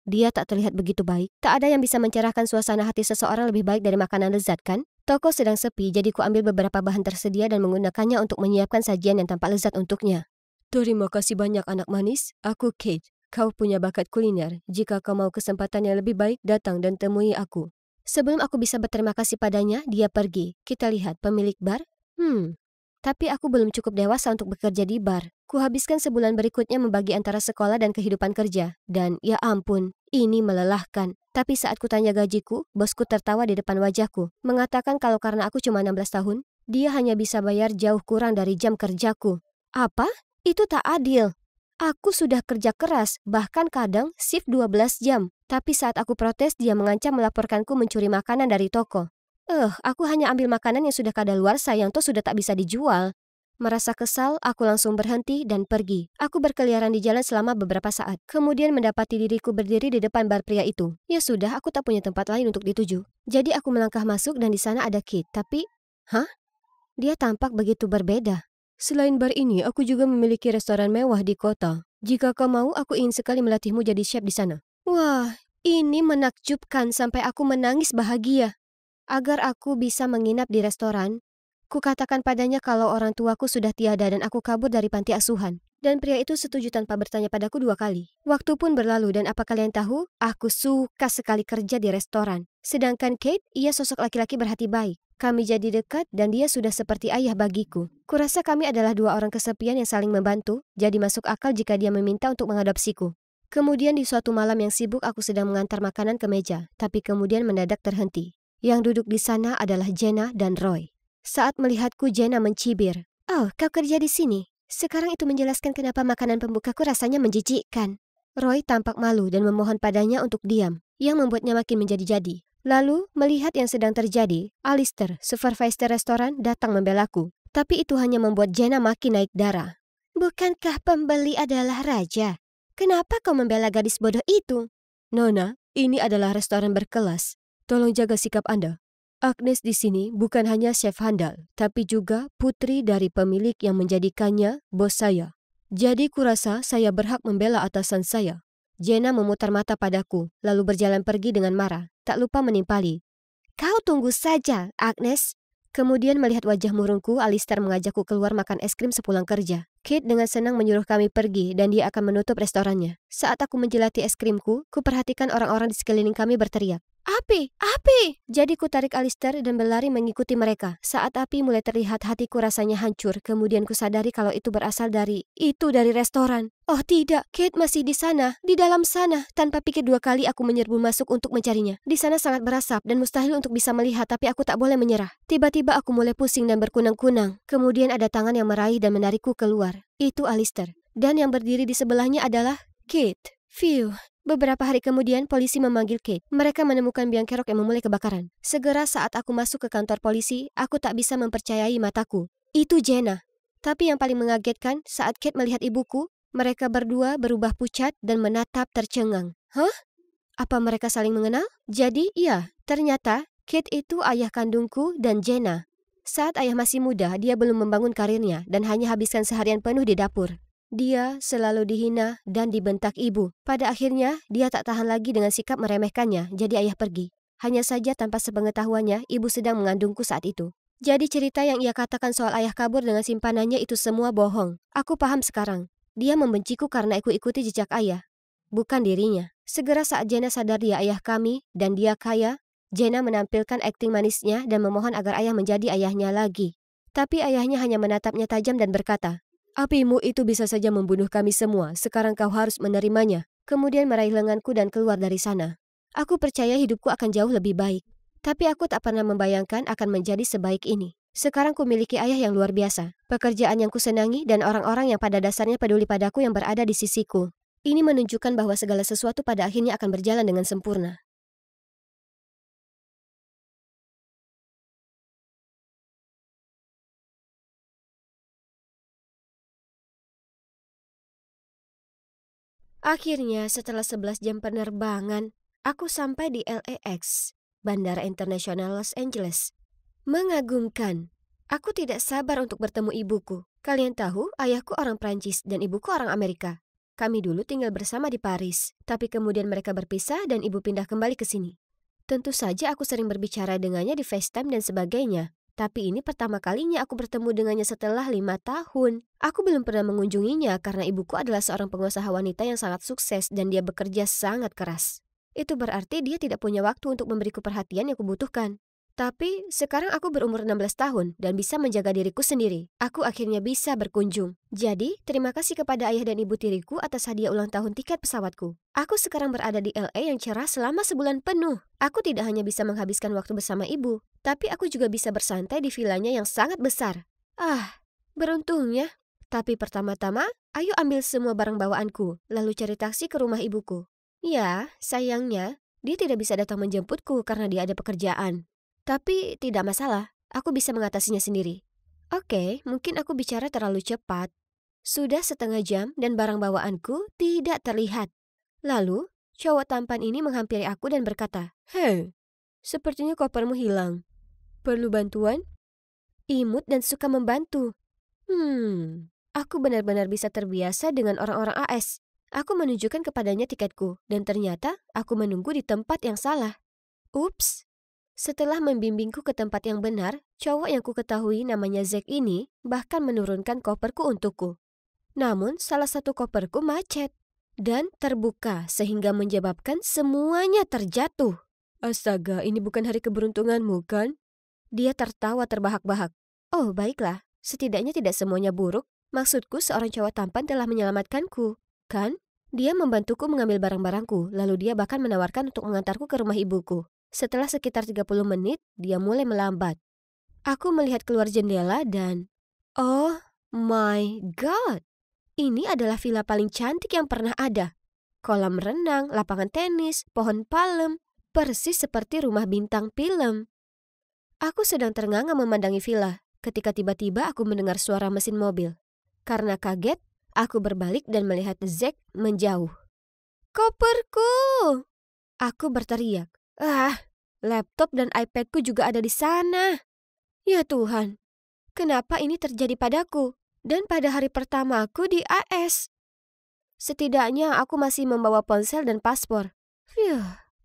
Dia tak terlihat begitu baik. Tak ada yang bisa mencerahkan suasana hati seseorang lebih baik dari makanan lezat, kan? Toko sedang sepi, jadi ku ambil beberapa bahan tersedia dan menggunakannya untuk menyiapkan sajian yang tampak lezat untuknya. Terima kasih banyak anak manis. Aku Kate. Kau punya bakat kuliner. Jika kau mau kesempatan yang lebih baik, datang dan temui aku. Sebelum aku bisa berterima kasih padanya, dia pergi. Kita lihat pemilik bar. Tapi aku belum cukup dewasa untuk bekerja di bar. Kuhabiskan sebulan berikutnya membagi antara sekolah dan kehidupan kerja. Dan ya ampun, ini melelahkan. Tapi saat kutanya gajiku, bosku tertawa di depan wajahku. Mengatakan kalau karena aku cuma 16 tahun, dia hanya bisa bayar jauh kurang dari jam kerjaku. Apa? Itu tak adil. Aku sudah kerja keras, bahkan kadang shift 12 jam. Tapi saat aku protes, dia mengancam melaporkanku mencuri makanan dari toko. Aku hanya ambil makanan yang sudah kadaluarsa yang toh sudah tak bisa dijual. Merasa kesal, aku langsung berhenti dan pergi. Aku berkeliaran di jalan selama beberapa saat. Kemudian mendapati diriku berdiri di depan bar pria itu. Ya sudah, aku tak punya tempat lain untuk dituju. Jadi aku melangkah masuk dan di sana ada Kit. Tapi, dia tampak begitu berbeda. Selain bar ini, aku juga memiliki restoran mewah di kota. Jika kau mau, aku ingin sekali melatihmu jadi chef di sana. Wah, ini menakjubkan sampai aku menangis bahagia. Agar aku bisa menginap di restoran, kukatakan padanya kalau orang tuaku sudah tiada dan aku kabur dari panti asuhan. Dan pria itu setuju tanpa bertanya padaku 2 kali. Waktu pun berlalu dan apa kalian tahu? Aku suka sekali kerja di restoran. Sedangkan Kate, ia sosok laki-laki berhati baik. Kami jadi dekat dan dia sudah seperti ayah bagiku. Kurasa kami adalah 2 orang kesepian yang saling membantu, jadi masuk akal jika dia meminta untuk mengadopsiku. Kemudian di suatu malam yang sibuk aku sedang mengantar makanan ke meja, tapi kemudian mendadak terhenti. Yang duduk di sana adalah Jenna dan Roy. Saat melihatku, Jenna mencibir. Oh, kau kerja di sini? Sekarang itu menjelaskan kenapa makanan pembukaku rasanya menjijikkan. Roy tampak malu dan memohon padanya untuk diam, yang membuatnya makin menjadi-jadi. Lalu, melihat yang sedang terjadi, Alistair, supervisor restoran, datang membelaku. Tapi itu hanya membuat Jenna makin naik darah. Bukankah pembeli adalah raja? Kenapa kau membela gadis bodoh itu? Nona, ini adalah restoran berkelas. Tolong jaga sikap Anda. Agnes di sini bukan hanya chef handal, tapi juga putri dari pemilik yang menjadikannya bos saya. Jadi kurasa saya berhak membela atasan saya. Jenna memutar mata padaku, lalu berjalan pergi dengan marah, tak lupa menimpali. Kau tunggu saja, Agnes. Kemudian melihat wajah murungku, Alistair mengajakku keluar makan es krim sepulang kerja. Kate dengan senang menyuruh kami pergi dan dia akan menutup restorannya. Saat aku menjelati es krimku, kuperhatikan orang-orang di sekeliling kami berteriak. Api! Api! Jadi ku tarik Alistair dan berlari mengikuti mereka. Saat api mulai terlihat, hatiku rasanya hancur. Kemudian ku sadari kalau itu berasal dari restoran. Oh tidak, Kate masih di sana, di dalam sana. Tanpa pikir dua kali aku menyerbu masuk untuk mencarinya. Di sana sangat berasap dan mustahil untuk bisa melihat, tapi aku tak boleh menyerah. Tiba-tiba aku mulai pusing dan berkunang-kunang. Kemudian ada tangan yang meraih dan menarikku keluar. Itu Alistair. Dan yang berdiri di sebelahnya adalah Kate. Phew. Beberapa hari kemudian, polisi memanggil Kate. Mereka menemukan biang kerok yang memulai kebakaran. Segera saat aku masuk ke kantor polisi, aku tak bisa mempercayai mataku. Itu Jenna. Tapi yang paling mengagetkan, saat Kate melihat ibuku, mereka berdua berubah pucat dan menatap tercengang. Hah? Apa mereka saling mengenal? Jadi, iya, ternyata Kate itu ayah kandungku dan Jenna. Saat ayah masih muda, dia belum membangun karirnya dan hanya habiskan seharian penuh di dapur. Dia selalu dihina dan dibentak ibu. Pada akhirnya, dia tak tahan lagi dengan sikap meremehkannya, jadi ayah pergi. Hanya saja tanpa sepengetahuannya, ibu sedang mengandungku saat itu. Jadi cerita yang ia katakan soal ayah kabur dengan simpanannya itu semua bohong. Aku paham sekarang. Dia membenciku karena aku ikuti jejak ayah, bukan dirinya. Segera saat Jenna sadar dia ayah kami dan dia kaya, Jenna menampilkan akting manisnya dan memohon agar ayah menjadi ayahnya lagi. Tapi ayahnya hanya menatapnya tajam dan berkata, apimu itu bisa saja membunuh kami semua, sekarang kau harus menerimanya. Kemudian meraih lenganku dan keluar dari sana. Aku percaya hidupku akan jauh lebih baik. Tapi aku tak pernah membayangkan akan menjadi sebaik ini. Sekarang ku miliki ayah yang luar biasa, pekerjaan yang kusenangi dan orang-orang yang pada dasarnya peduli padaku yang berada di sisiku. Ini menunjukkan bahwa segala sesuatu pada akhirnya akan berjalan dengan sempurna. Akhirnya setelah 11 jam penerbangan, aku sampai di LAX, Bandara Internasional Los Angeles. Mengagumkan. Aku tidak sabar untuk bertemu ibuku. Kalian tahu, ayahku orang Prancis dan ibuku orang Amerika. Kami dulu tinggal bersama di Paris, tapi kemudian mereka berpisah dan ibu pindah kembali ke sini. Tentu saja aku sering berbicara dengannya di FaceTime dan sebagainya. Tapi ini pertama kalinya aku bertemu dengannya setelah 5 tahun. Aku belum pernah mengunjunginya karena ibuku adalah seorang pengusaha wanita yang sangat sukses dan dia bekerja sangat keras. Itu berarti dia tidak punya waktu untuk memberiku perhatian yang kubutuhkan. Tapi sekarang aku berumur 16 tahun dan bisa menjaga diriku sendiri. Aku akhirnya bisa berkunjung. Jadi, terima kasih kepada ayah dan ibu tiriku atas hadiah ulang tahun tiket pesawatku. Aku sekarang berada di LA yang cerah selama sebulan penuh. Aku tidak hanya bisa menghabiskan waktu bersama ibu, tapi aku juga bisa bersantai di vilanya yang sangat besar. Ah, beruntungnya. Tapi pertama-tama, ayo ambil semua barang bawaanku, lalu cari taksi ke rumah ibuku. Ya, sayangnya, dia tidak bisa datang menjemputku karena dia ada pekerjaan. Tapi tidak masalah, aku bisa mengatasinya sendiri. Oke, mungkin aku bicara terlalu cepat. Sudah setengah jam dan barang bawaanku tidak terlihat. Lalu, cowok tampan ini menghampiri aku dan berkata, "Hei, sepertinya kopermu hilang. Perlu bantuan?" Imut dan suka membantu. Aku benar-benar bisa terbiasa dengan orang-orang AS. Aku menunjukkan kepadanya tiketku, dan ternyata aku menunggu di tempat yang salah. Ups. Setelah membimbingku ke tempat yang benar, cowok yang ku ketahui namanya Zack ini bahkan menurunkan koperku untukku. Namun, salah satu koperku macet dan terbuka sehingga menyebabkan semuanya terjatuh. Astaga, ini bukan hari keberuntunganmu, kan? Dia tertawa terbahak-bahak. Oh, baiklah. Setidaknya tidak semuanya buruk. Maksudku, seorang cowok tampan telah menyelamatkanku, kan? Dia membantuku mengambil barang-barangku, lalu dia bahkan menawarkan untuk mengantarku ke rumah ibuku. Setelah sekitar 30 menit, dia mulai melambat. Aku melihat keluar jendela dan... Oh my God! Ini adalah villa paling cantik yang pernah ada. Kolam renang, lapangan tenis, pohon palem, persis seperti rumah bintang film. Aku sedang ternganga memandangi villa, ketika tiba-tiba aku mendengar suara mesin mobil. Karena kaget, aku berbalik dan melihat Zack menjauh. Koperku! Aku berteriak. Laptop dan iPadku juga ada di sana. Ya Tuhan, kenapa ini terjadi padaku? Dan pada hari pertamaku di AS. Setidaknya aku masih membawa ponsel dan paspor.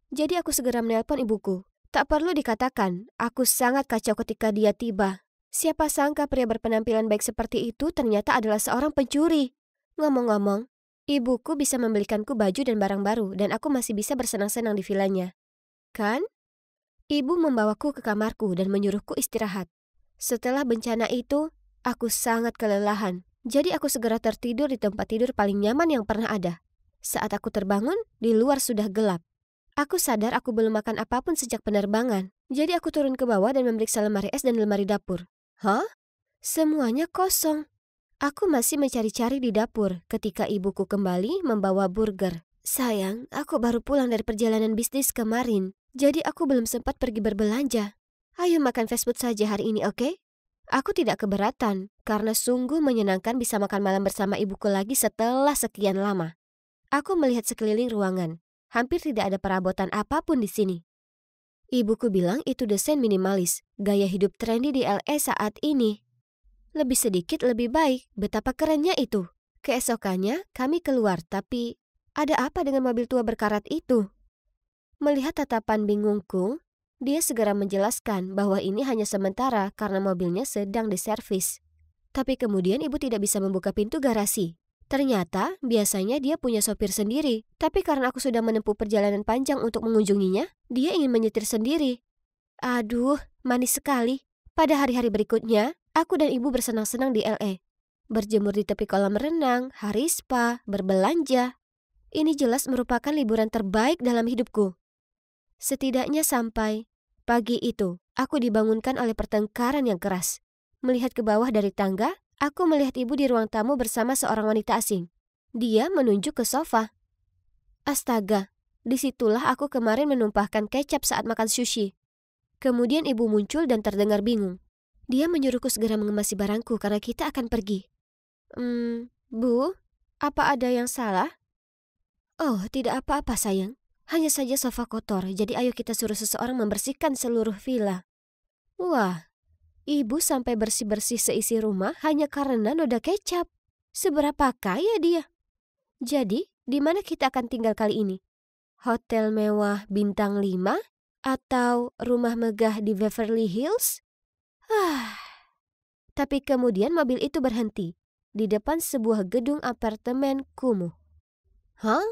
Jadi aku segera menelpon ibuku. Tak perlu dikatakan, aku sangat kacau ketika dia tiba. Siapa sangka pria berpenampilan baik seperti itu ternyata adalah seorang pencuri. Ngomong-ngomong, ibuku bisa membelikanku baju dan barang baru dan aku masih bisa bersenang-senang di vilanya. Kan? Ibu membawaku ke kamarku dan menyuruhku istirahat. Setelah bencana itu, aku sangat kelelahan. Jadi aku segera tertidur di tempat tidur paling nyaman yang pernah ada. Saat aku terbangun, di luar sudah gelap. Aku sadar aku belum makan apapun sejak penerbangan. Jadi aku turun ke bawah dan memeriksa lemari es dan lemari dapur. Hah? Semuanya kosong. Aku masih mencari-cari di dapur ketika ibuku kembali membawa burger. Sayang, aku baru pulang dari perjalanan bisnis kemarin. Jadi aku belum sempat pergi berbelanja. Ayo makan fast food saja hari ini, oke? Aku tidak keberatan karena sungguh menyenangkan bisa makan malam bersama ibuku lagi setelah sekian lama. Aku melihat sekeliling ruangan. Hampir tidak ada perabotan apapun di sini. Ibuku bilang itu desain minimalis, gaya hidup trendy di LA saat ini. Lebih sedikit lebih baik, betapa kerennya itu. Keesokannya kami keluar, tapi ada apa dengan mobil tua berkarat itu? Melihat tatapan bingungku, dia segera menjelaskan bahwa ini hanya sementara karena mobilnya sedang diservis. Tapi kemudian ibu tidak bisa membuka pintu garasi. Ternyata biasanya dia punya sopir sendiri, tapi karena aku sudah menempuh perjalanan panjang untuk mengunjunginya, dia ingin menyetir sendiri. Aduh, manis sekali. Pada hari-hari berikutnya, aku dan ibu bersenang-senang di LA. Berjemur di tepi kolam renang, hari spa, berbelanja. Ini jelas merupakan liburan terbaik dalam hidupku. Setidaknya sampai pagi itu, aku dibangunkan oleh pertengkaran yang keras. Melihat ke bawah dari tangga, aku melihat ibu di ruang tamu bersama seorang wanita asing. Dia menunjuk ke sofa. Astaga, disitulah aku kemarin menumpahkan kecap saat makan sushi. Kemudian ibu muncul dan terdengar bingung. Dia menyuruhku segera mengemasi barangku karena kita akan pergi. Bu, apa ada yang salah? Oh, tidak apa-apa sayang. Hanya saja sofa kotor, jadi ayo kita suruh seseorang membersihkan seluruh villa. Wah. Ibu sampai bersih-bersih seisi rumah hanya karena noda kecap. Seberapa kaya dia? Jadi, di mana kita akan tinggal kali ini? Hotel mewah bintang 5? Atau rumah megah di Beverly Hills? Tapi kemudian mobil itu berhenti di depan sebuah gedung apartemen kumuh. Hah?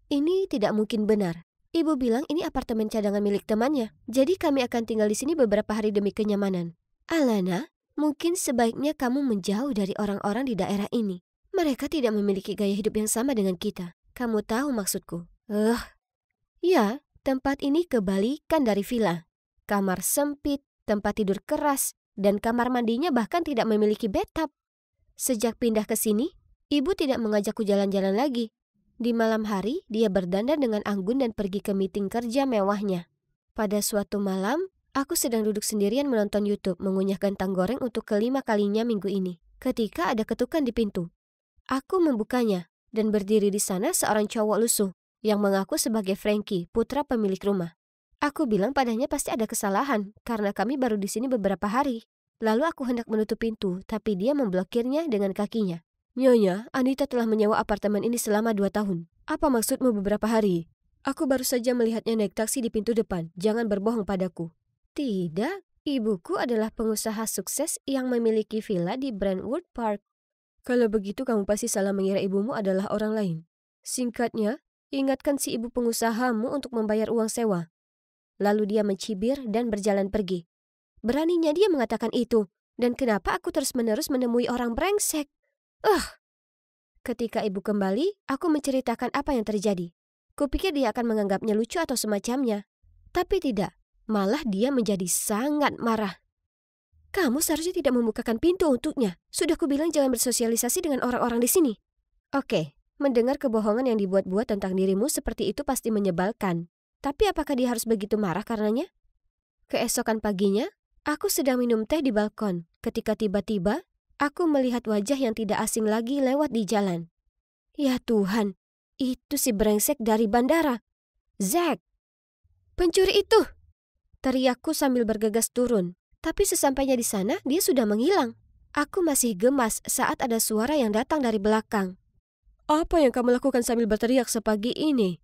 Ini tidak mungkin benar. Ibu bilang ini apartemen cadangan milik temannya. Jadi kami akan tinggal di sini beberapa hari demi kenyamanan. Alana, mungkin sebaiknya kamu menjauh dari orang-orang di daerah ini. Mereka tidak memiliki gaya hidup yang sama dengan kita. Kamu tahu maksudku? Ya, tempat ini kebalikan dari villa. Kamar sempit, tempat tidur keras, dan kamar mandinya bahkan tidak memiliki bathtub. Sejak pindah ke sini, ibu tidak mengajakku jalan-jalan lagi. Di malam hari, dia berdandan dengan anggun dan pergi ke meeting kerja mewahnya. Pada suatu malam, aku sedang duduk sendirian menonton YouTube mengunyah kentang goreng untuk kelima kalinya minggu ini. Ketika ada ketukan di pintu. Aku membukanya dan berdiri di sana seorang cowok lusuh yang mengaku sebagai Frankie, putra pemilik rumah. Aku bilang padanya pasti ada kesalahan karena kami baru di sini beberapa hari. Lalu aku hendak menutup pintu, tapi dia memblokirnya dengan kakinya. Nyonya, Anita telah menyewa apartemen ini selama 2 tahun. Apa maksudmu beberapa hari? Aku baru saja melihatnya naik taksi di pintu depan. Jangan berbohong padaku. Tidak, ibuku adalah pengusaha sukses yang memiliki villa di Brentwood Park. Kalau begitu kamu pasti salah mengira ibumu adalah orang lain. Singkatnya, ingatkan si ibu pengusahamu untuk membayar uang sewa. Lalu dia mencibir dan berjalan pergi. Beraninya dia mengatakan itu. Dan kenapa aku terus-menerus menemui orang brengsek? Ketika ibu kembali, aku menceritakan apa yang terjadi. Kupikir dia akan menganggapnya lucu atau semacamnya. Tapi tidak. Malah dia menjadi sangat marah. Kamu seharusnya tidak membukakan pintu untuknya. Sudah kubilang jangan bersosialisasi dengan orang-orang di sini. Oke, mendengar kebohongan yang dibuat-buat tentang dirimu seperti itu pasti menyebalkan. Tapi apakah dia harus begitu marah karenanya? Keesokan paginya, aku sedang minum teh di balkon. Ketika tiba-tiba, aku melihat wajah yang tidak asing lagi lewat di jalan. Ya Tuhan, itu si brengsek dari bandara. Zack! Pencuri itu! Teriakku sambil bergegas turun. Tapi sesampainya di sana, dia sudah menghilang. Aku masih gemas saat ada suara yang datang dari belakang. Apa yang kamu lakukan sambil berteriak sepagi ini?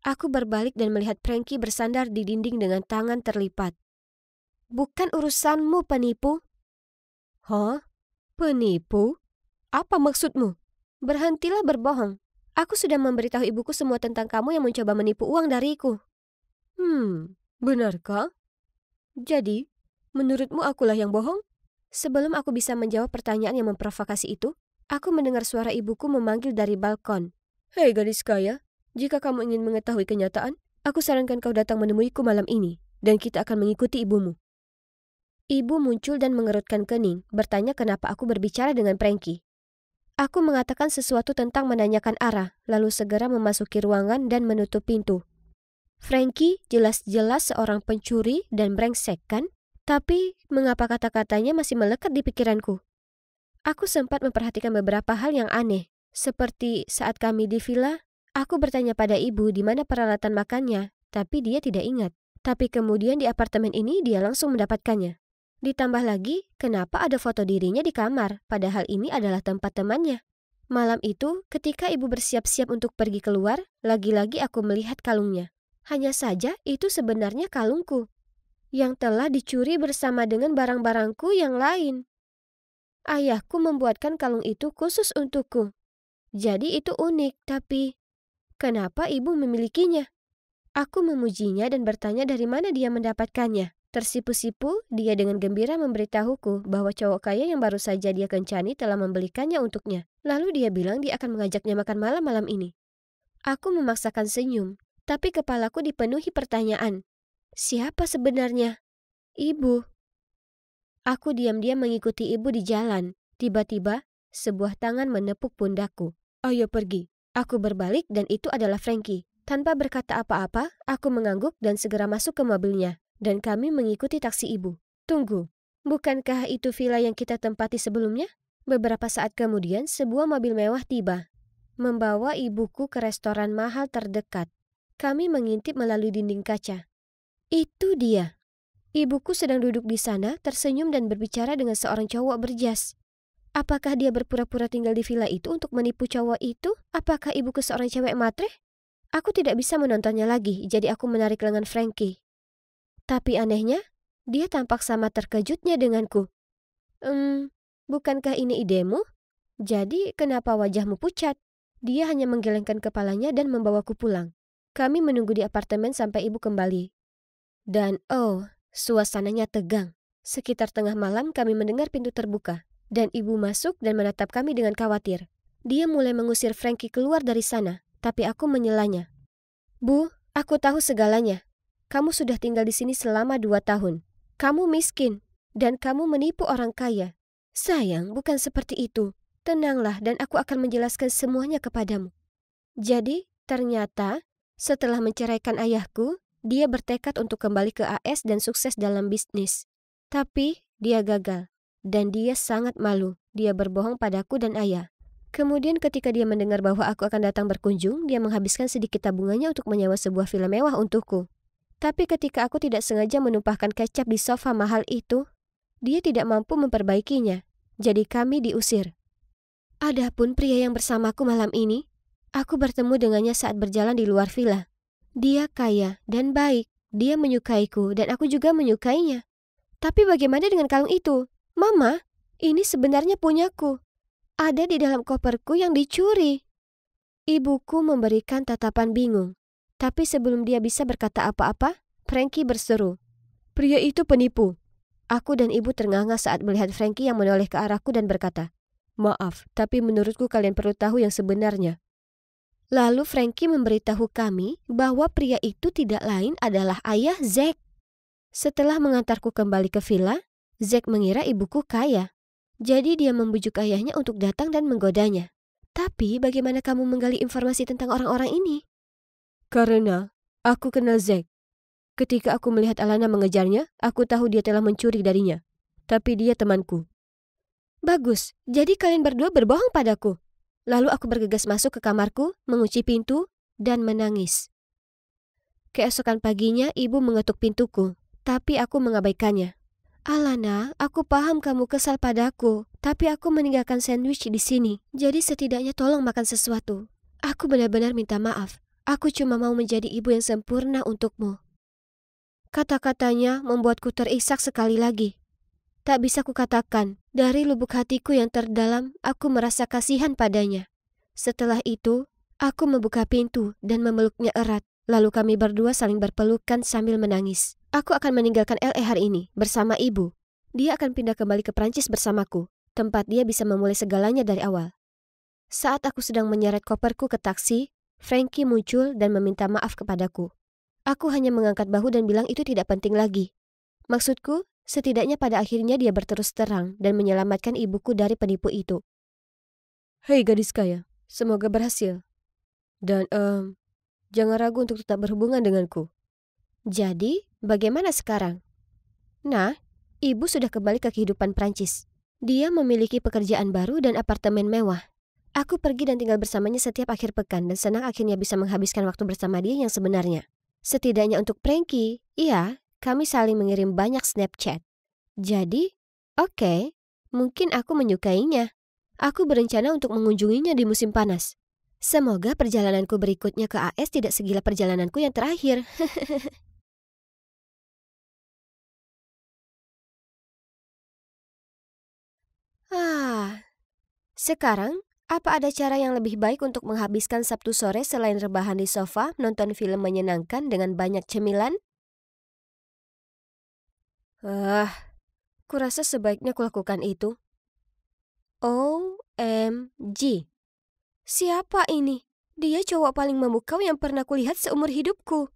Aku berbalik dan melihat Frankie bersandar di dinding dengan tangan terlipat. Bukan urusanmu, penipu. Hah? Penipu? Apa maksudmu? Berhentilah berbohong. Aku sudah memberitahu ibuku semua tentang kamu yang mencoba menipu uang dariku. Benarkah? Jadi, menurutmu akulah yang bohong? Sebelum aku bisa menjawab pertanyaan yang memprovokasi itu, aku mendengar suara ibuku memanggil dari balkon. Hei gadis kaya, jika kamu ingin mengetahui kenyataan, aku sarankan kau datang menemuiku malam ini, dan kita akan mengikuti ibumu. Ibu muncul dan mengerutkan kening, bertanya kenapa aku berbicara dengan Frankie. Aku mengatakan sesuatu tentang menanyakan arah, lalu segera memasuki ruangan dan menutup pintu. Frankie jelas-jelas seorang pencuri dan brengsek, kan? Tapi mengapa kata-katanya masih melekat di pikiranku? Aku sempat memperhatikan beberapa hal yang aneh, seperti saat kami di villa, aku bertanya pada ibu di mana peralatan makannya, tapi dia tidak ingat. Tapi kemudian di apartemen ini dia langsung mendapatkannya. Ditambah lagi, kenapa ada foto dirinya di kamar, padahal ini adalah tempat temannya. Malam itu, ketika ibu bersiap-siap untuk pergi keluar, lagi-lagi aku melihat kalungnya. Hanya saja itu sebenarnya kalungku, yang telah dicuri bersama dengan barang-barangku yang lain. Ayahku membuatkan kalung itu khusus untukku. Jadi itu unik, tapi kenapa ibu memilikinya? Aku memujinya dan bertanya dari mana dia mendapatkannya. Tersipu-sipu, dia dengan gembira memberitahuku bahwa cowok kaya yang baru saja dia kencani telah membelikannya untuknya. Lalu dia bilang dia akan mengajaknya makan malam malam ini. Aku memaksakan senyum, tapi kepalaku dipenuhi pertanyaan. Siapa sebenarnya? Ibu. Aku diam-diam mengikuti ibu di jalan. Tiba-tiba, sebuah tangan menepuk pundakku. Ayo pergi. Aku berbalik dan itu adalah Frankie. Tanpa berkata apa-apa, aku mengangguk dan segera masuk ke mobilnya. Dan kami mengikuti taksi ibu. Tunggu, bukankah itu villa yang kita tempati sebelumnya? Beberapa saat kemudian, sebuah mobil mewah tiba, membawa ibuku ke restoran mahal terdekat. Kami mengintip melalui dinding kaca. Itu dia. Ibuku sedang duduk di sana, tersenyum dan berbicara dengan seorang cowok berjas. Apakah dia berpura-pura tinggal di villa itu untuk menipu cowok itu? Apakah ibuku seorang cewek matre? Aku tidak bisa menontonnya lagi, jadi aku menarik lengan Frankie. Tapi anehnya, dia tampak sama terkejutnya denganku. Bukankah ini idemu? Jadi kenapa wajahmu pucat? Dia hanya menggelengkan kepalanya dan membawaku pulang. Kami menunggu di apartemen sampai ibu kembali. Dan suasananya tegang. Sekitar tengah malam kami mendengar pintu terbuka. Dan ibu masuk dan menatap kami dengan khawatir. Dia mulai mengusir Frankie keluar dari sana, tapi aku menyelanya. Bu, aku tahu segalanya. Kamu sudah tinggal di sini selama 2 tahun. Kamu miskin, dan kamu menipu orang kaya. Sayang, bukan seperti itu. Tenanglah dan aku akan menjelaskan semuanya kepadamu. Jadi, ternyata, setelah menceraikan ayahku, dia bertekad untuk kembali ke AS dan sukses dalam bisnis. Tapi, dia gagal. Dan dia sangat malu. Dia berbohong padaku dan ayah. Kemudian ketika dia mendengar bahwa aku akan datang berkunjung, dia menghabiskan sedikit tabungannya untuk menyewa sebuah villa mewah untukku. Tapi ketika aku tidak sengaja menumpahkan kecap di sofa mahal itu, dia tidak mampu memperbaikinya. Jadi kami diusir. Adapun pria yang bersamaku malam ini, aku bertemu dengannya saat berjalan di luar villa. Dia kaya dan baik. Dia menyukaiku dan aku juga menyukainya. Tapi bagaimana dengan kalung itu? Mama, ini sebenarnya punyaku. Ada di dalam koperku yang dicuri. Ibuku memberikan tatapan bingung. Tapi sebelum dia bisa berkata apa-apa, Frankie berseru. Pria itu penipu. Aku dan ibu ternganga saat melihat Frankie yang menoleh ke arahku dan berkata, maaf, tapi menurutku kalian perlu tahu yang sebenarnya. Lalu Frankie memberitahu kami bahwa pria itu tidak lain adalah ayah Zack. Setelah mengantarku kembali ke villa, Zack mengira ibuku kaya. Jadi dia membujuk ayahnya untuk datang dan menggodanya. Tapi bagaimana kamu menggali informasi tentang orang-orang ini? Karena aku kenal Zack. Ketika aku melihat Alana mengejarnya, aku tahu dia telah mencuri darinya. Tapi dia temanku. Bagus, jadi kalian berdua berbohong padaku. Lalu aku bergegas masuk ke kamarku, mengunci pintu, dan menangis. Keesokan paginya ibu mengetuk pintuku, tapi aku mengabaikannya. Alana, aku paham kamu kesal padaku, tapi aku meninggalkan sandwich di sini. Jadi setidaknya tolong makan sesuatu. Aku benar-benar minta maaf. Aku cuma mau menjadi ibu yang sempurna untukmu. Kata-katanya membuatku terisak sekali lagi. Tak bisa kukatakan, dari lubuk hatiku yang terdalam, aku merasa kasihan padanya. Setelah itu, aku membuka pintu dan memeluknya erat. Lalu kami berdua saling berpelukan sambil menangis. Aku akan meninggalkan LA hari ini bersama ibu. Dia akan pindah kembali ke Prancis bersamaku, tempat dia bisa memulai segalanya dari awal. Saat aku sedang menyeret koperku ke taksi, Frankie muncul dan meminta maaf kepadaku. Aku hanya mengangkat bahu dan bilang itu tidak penting lagi. Maksudku, setidaknya pada akhirnya dia berterus terang dan menyelamatkan ibuku dari penipu itu. Hei gadis kaya, semoga berhasil. Dan jangan ragu untuk tetap berhubungan denganku. Jadi, bagaimana sekarang? Nah, ibu sudah kembali ke kehidupan Prancis. Dia memiliki pekerjaan baru dan apartemen mewah. Aku pergi dan tinggal bersamanya setiap akhir pekan dan senang akhirnya bisa menghabiskan waktu bersama dia yang sebenarnya. Setidaknya untuk Frankie, iya, kami saling mengirim banyak Snapchat. Jadi, oke, mungkin aku menyukainya. Aku berencana untuk mengunjunginya di musim panas. Semoga perjalananku berikutnya ke AS tidak segila perjalananku yang terakhir. Sekarang, apa ada cara yang lebih baik untuk menghabiskan Sabtu sore selain rebahan di sofa, nonton film menyenangkan dengan banyak cemilan? Kurasa sebaiknya kulakukan itu. OMG. Siapa ini? Dia cowok paling memukau yang pernah kulihat seumur hidupku.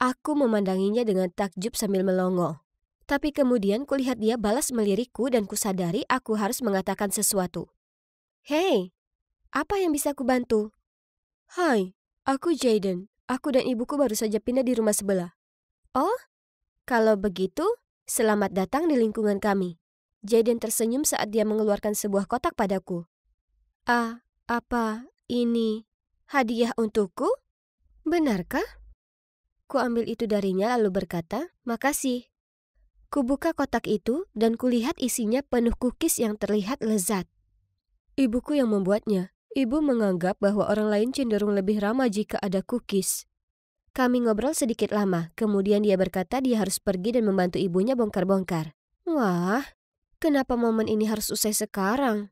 Aku memandanginya dengan takjub sambil melongo. Tapi kemudian kulihat dia balas melirikku dan kusadari aku harus mengatakan sesuatu. Hei, apa yang bisa aku bantu? Hai, aku Jaden. Aku dan ibuku baru saja pindah di rumah sebelah. Oh, kalau begitu, selamat datang di lingkungan kami. Jaden tersenyum saat dia mengeluarkan sebuah kotak padaku. Apa ini hadiah untukku? Benarkah? Ku ambil itu darinya lalu berkata, makasih. Ku buka kotak itu dan kulihat isinya penuh cookies yang terlihat lezat. Ibuku yang membuatnya. Ibu menganggap bahwa orang lain cenderung lebih ramah jika ada cookies. Kami ngobrol sedikit lama, kemudian dia berkata dia harus pergi dan membantu ibunya bongkar-bongkar. Wah, kenapa momen ini harus usai sekarang?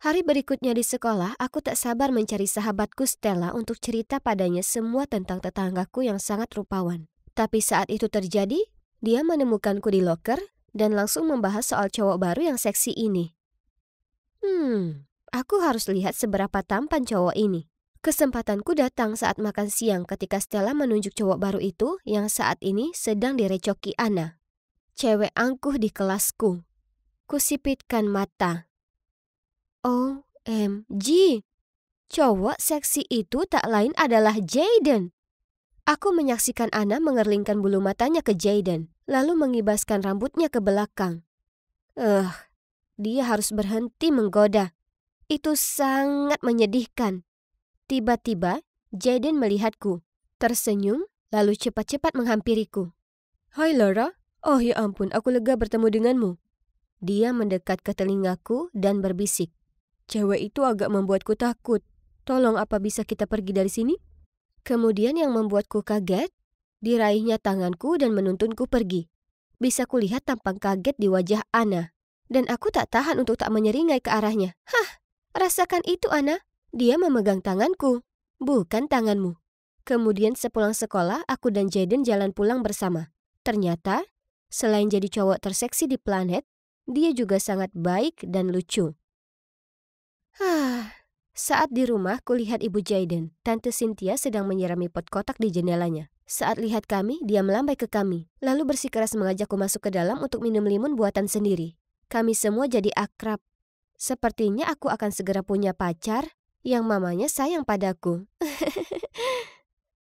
Hari berikutnya di sekolah, aku tak sabar mencari sahabatku Stella untuk cerita padanya semua tentang tetanggaku yang sangat rupawan. Tapi saat itu terjadi, dia menemukanku di loker dan langsung membahas soal cowok baru yang seksi ini. Aku harus lihat seberapa tampan cowok ini. Kesempatanku datang saat makan siang ketika Stella menunjuk cowok baru itu yang saat ini sedang direcoki Anna. Cewek angkuh di kelasku. Kusipitkan mata. OMG. Cowok seksi itu tak lain adalah Jaden. Aku menyaksikan Anna mengerlingkan bulu matanya ke Jaden, lalu mengibaskan rambutnya ke belakang. Dia harus berhenti menggoda. Itu sangat menyedihkan. Tiba-tiba, Jaden melihatku, tersenyum, lalu cepat-cepat menghampiriku. Hai Laura, oh ya ampun, aku lega bertemu denganmu. Dia mendekat ke telingaku dan berbisik. Cewek itu agak membuatku takut. Tolong apa bisa kita pergi dari sini? Kemudian yang membuatku kaget, diraihnya tanganku dan menuntunku pergi. Bisa kulihat tampang kaget di wajah Anna. Dan aku tak tahan untuk tak menyeringai ke arahnya. Rasakan itu, Anna. Dia memegang tanganku, bukan tanganmu. Kemudian sepulang sekolah, aku dan Jaden jalan pulang bersama. Ternyata, selain jadi cowok terseksi di planet, dia juga sangat baik dan lucu. Saat di rumah, kulihat ibu Jaden. Tante Cynthia sedang menyirami pot kotak di jendelanya. Saat lihat kami, dia melambai ke kami, lalu bersikeras mengajakku masuk ke dalam untuk minum limun buatan sendiri. Kami semua jadi akrab. Sepertinya aku akan segera punya pacar yang mamanya sayang padaku.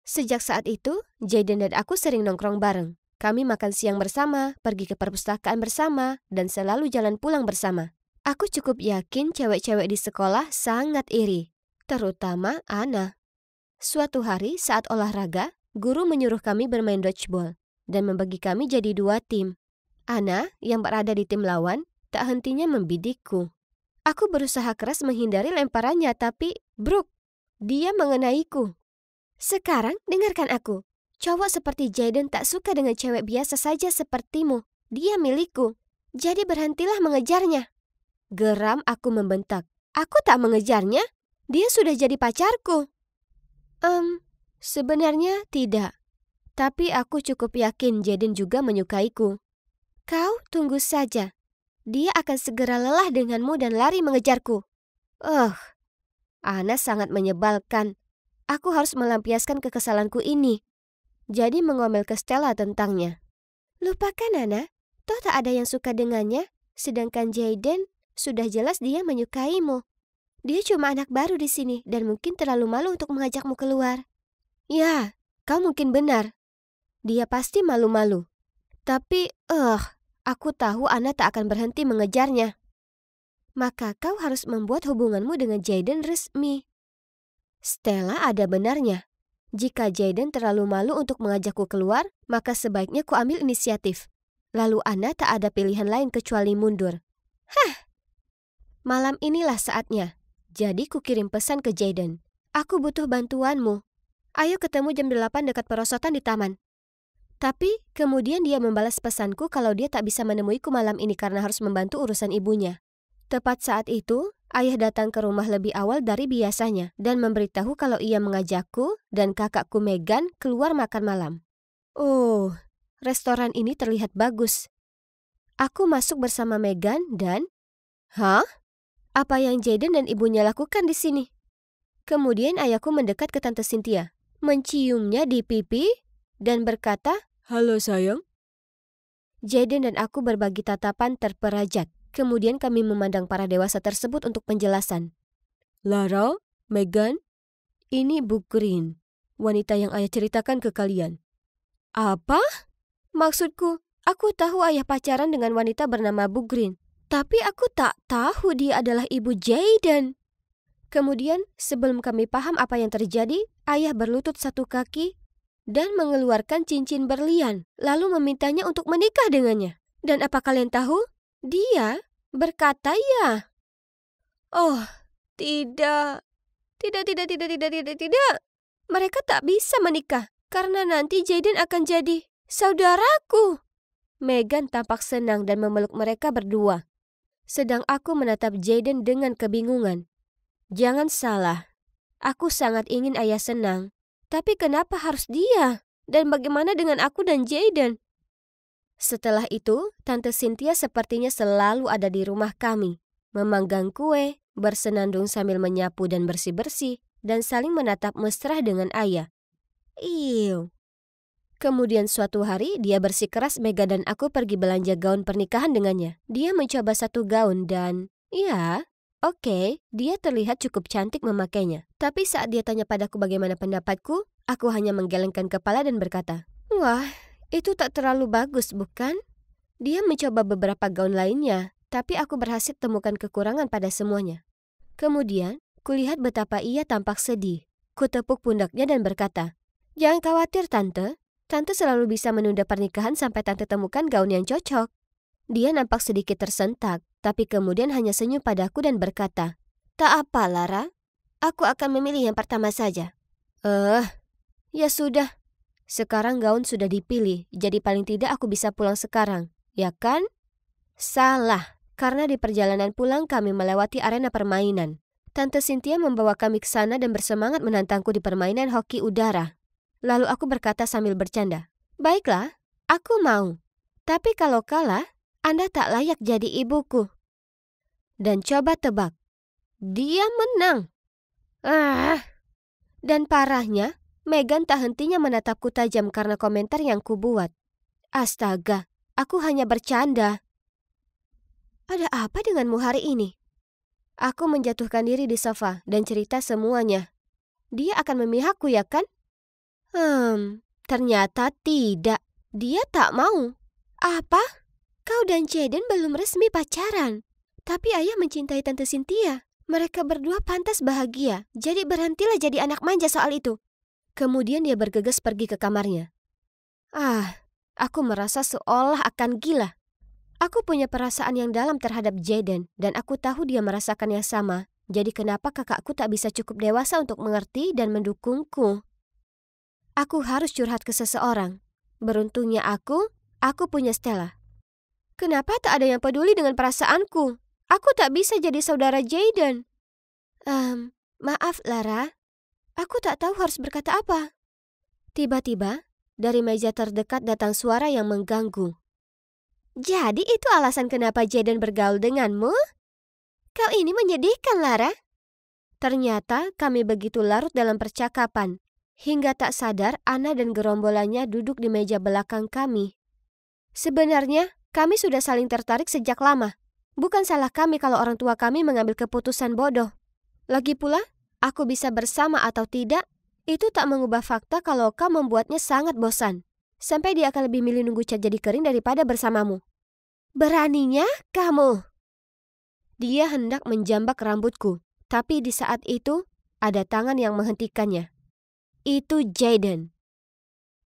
Sejak saat itu, Jaden dan aku sering nongkrong bareng. Kami makan siang bersama, pergi ke perpustakaan bersama, dan selalu jalan pulang bersama. Aku cukup yakin cewek-cewek di sekolah sangat iri, terutama Anna. Suatu hari saat olahraga, guru menyuruh kami bermain dodgeball dan membagi kami jadi 2 tim. Ana, yang berada di tim lawan, tak hentinya membidikku. Aku berusaha keras menghindari lemparannya, tapi bruk, dia mengenaiku. Sekarang dengarkan aku. Cowok seperti Jaden tak suka dengan cewek biasa saja sepertimu. Dia milikku. Jadi berhentilah mengejarnya. Geram aku membentak. Aku tak mengejarnya. Dia sudah jadi pacarku. Sebenarnya tidak. Tapi aku cukup yakin Jaden juga menyukaiku. Kau tunggu saja. Dia akan segera lelah denganmu dan lari mengejarku. Ana sangat menyebalkan. Aku harus melampiaskan kekesalanku ini. Jadi mengomel ke Stella tentangnya. Lupakan Ana, toh tak ada yang suka dengannya. Sedangkan Jaden, sudah jelas dia menyukaimu. Dia cuma anak baru di sini dan mungkin terlalu malu untuk mengajakmu keluar. Ya, kau mungkin benar. Dia pasti malu-malu. Tapi, aku tahu Ana tak akan berhenti mengejarnya. Maka kau harus membuat hubunganmu dengan Jaden resmi. Stella ada benarnya. Jika Jaden terlalu malu untuk mengajakku keluar, maka sebaiknya ku ambil inisiatif. Lalu Ana tak ada pilihan lain kecuali mundur. Malam inilah saatnya. Jadi ku kirim pesan ke Jaden. Aku butuh bantuanmu. Ayo ketemu jam 8 dekat perosotan di taman. Tapi kemudian dia membalas pesanku kalau dia tak bisa menemuiku malam ini karena harus membantu urusan ibunya. Tepat saat itu, ayah datang ke rumah lebih awal dari biasanya dan memberitahu kalau ia mengajakku dan kakakku Megan keluar makan malam. Oh, restoran ini terlihat bagus. Aku masuk bersama Megan dan... Apa yang Jaden dan ibunya lakukan di sini? Kemudian ayahku mendekat ke Tante Cynthia, menciumnya di pipi dan berkata, "Halo sayang." Jaden dan aku berbagi tatapan terperajat. Kemudian kami memandang para dewasa tersebut untuk penjelasan. Lara, Megan, ini Bu Green, wanita yang ayah ceritakan ke kalian. Apa? Maksudku, aku tahu ayah pacaran dengan wanita bernama Bu Green. Tapi aku tak tahu dia adalah ibu Jaden. Kemudian, sebelum kami paham apa yang terjadi, ayah berlutut satu kaki dan mengeluarkan cincin berlian, lalu memintanya untuk menikah dengannya. Dan apa kalian tahu? Dia berkata ya. Oh, tidak. Tidak. Mereka tak bisa menikah karena nanti Jaden akan jadi saudaraku. Megan tampak senang dan memeluk mereka berdua. Sedang aku menatap Jaden dengan kebingungan. Jangan salah, aku sangat ingin ayah senang. Tapi kenapa harus dia? Dan bagaimana dengan aku dan Jaden? Setelah itu, Tante Cynthia sepertinya selalu ada di rumah kami, memanggang kue, bersenandung sambil menyapu dan bersih-bersih, dan saling menatap mesra dengan ayah. Kemudian suatu hari, dia bersikeras Mega dan aku pergi belanja gaun pernikahan dengannya. Dia mencoba satu gaun dan, oke, dia terlihat cukup cantik memakainya. Tapi saat dia tanya padaku bagaimana pendapatku, aku hanya menggelengkan kepala dan berkata, "Wah, itu tak terlalu bagus, bukan?" Dia mencoba beberapa gaun lainnya, tapi aku berhasil temukan kekurangan pada semuanya. Kemudian, kulihat betapa ia tampak sedih. Kutepuk pundaknya dan berkata, "Jangan khawatir, Tante. Tante selalu bisa menunda pernikahan sampai Tante temukan gaun yang cocok." Dia nampak sedikit tersentak, tapi kemudian hanya senyum padaku dan berkata, "Tak apa, Lara. Aku akan memilih yang pertama saja." Ya sudah. Sekarang gaun sudah dipilih, jadi paling tidak aku bisa pulang sekarang, ya kan? Salah, karena di perjalanan pulang kami melewati arena permainan. Tante Cynthia membawa kami ke sana dan bersemangat menantangku di permainan hoki udara. Lalu aku berkata sambil bercanda, "Baiklah, aku mau. Tapi kalau kalah, Anda tak layak jadi ibuku." Dan coba tebak, dia menang. Dan parahnya, Megan tak hentinya menatapku tajam karena komentar yang kubuat. Astaga, aku hanya bercanda. Ada apa denganmu hari ini? Aku menjatuhkan diri di sofa dan cerita semuanya. Dia akan memihakku, ya kan? Ternyata tidak. Dia tak mau. Apa? Kau dan Jaden belum resmi pacaran. Tapi ayah mencintai Tante Cynthia. Mereka berdua pantas bahagia. Jadi berhentilah jadi anak manja soal itu. Kemudian dia bergegas pergi ke kamarnya. Aku merasa seolah akan gila. Aku punya perasaan yang dalam terhadap Jaden dan aku tahu dia merasakan yang sama. Jadi kenapa kakakku tak bisa cukup dewasa untuk mengerti dan mendukungku? Aku harus curhat ke seseorang. Beruntungnya aku punya Stella. Kenapa tak ada yang peduli dengan perasaanku? Aku tak bisa jadi saudara Jaden. Maaf Lara, aku tak tahu harus berkata apa. Tiba-tiba, dari meja terdekat datang suara yang mengganggu. Jadi itu alasan kenapa Jaden bergaul denganmu? Kau ini menyedihkan, Lara. Ternyata kami begitu larut dalam percakapan, hingga tak sadar Anna dan gerombolannya duduk di meja belakang kami. Sebenarnya, kami sudah saling tertarik sejak lama. Bukan salah kami kalau orang tua kami mengambil keputusan bodoh. Lagi pula, aku bisa bersama atau tidak, itu tak mengubah fakta kalau kau membuatnya sangat bosan. Sampai dia akan lebih milih nunggu cat jadi kering daripada bersamamu. Beraninya kamu. Dia hendak menjambak rambutku, tapi di saat itu ada tangan yang menghentikannya. Itu Jaden.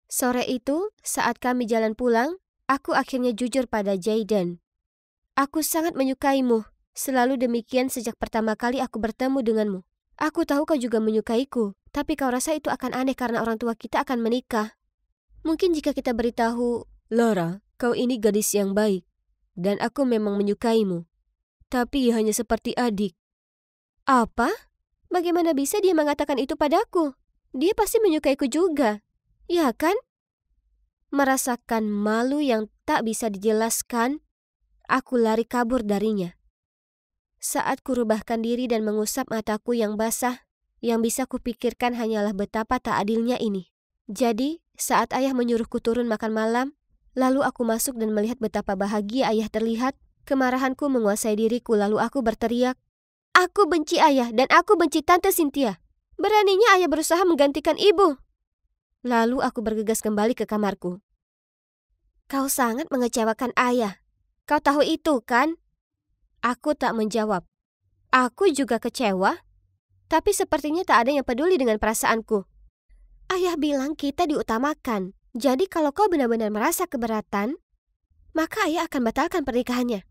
Sore itu, saat kami jalan pulang, aku akhirnya jujur pada Jaden. Aku sangat menyukaimu, selalu demikian sejak pertama kali aku bertemu denganmu. Aku tahu kau juga menyukaiku, tapi kau rasa itu akan aneh karena orang tua kita akan menikah. Mungkin jika kita beritahu, Lara, kau ini gadis yang baik, dan aku memang menyukaimu. Tapi hanya seperti adik. Apa? Bagaimana bisa dia mengatakan itu padaku? Dia pasti menyukaiku juga. Ya kan? Merasakan malu yang tak bisa dijelaskan, aku lari kabur darinya. Saat kurubahkan diri dan mengusap mataku yang basah, yang bisa kupikirkan hanyalah betapa tak adilnya ini. Jadi, saat ayah menyuruhku turun makan malam, lalu aku masuk dan melihat betapa bahagia ayah terlihat, kemarahanku menguasai diriku lalu aku berteriak, "Aku benci ayah dan aku benci Tante Cynthia. Beraninya ayah berusaha menggantikan ibu." Lalu aku bergegas kembali ke kamarku. Kau sangat mengecewakan ayah. Kau tahu itu kan? Aku tak menjawab. Aku juga kecewa, tapi sepertinya tak ada yang peduli dengan perasaanku. Ayah bilang kita diutamakan. Jadi kalau kau benar-benar merasa keberatan, maka ayah akan batalkan pernikahannya.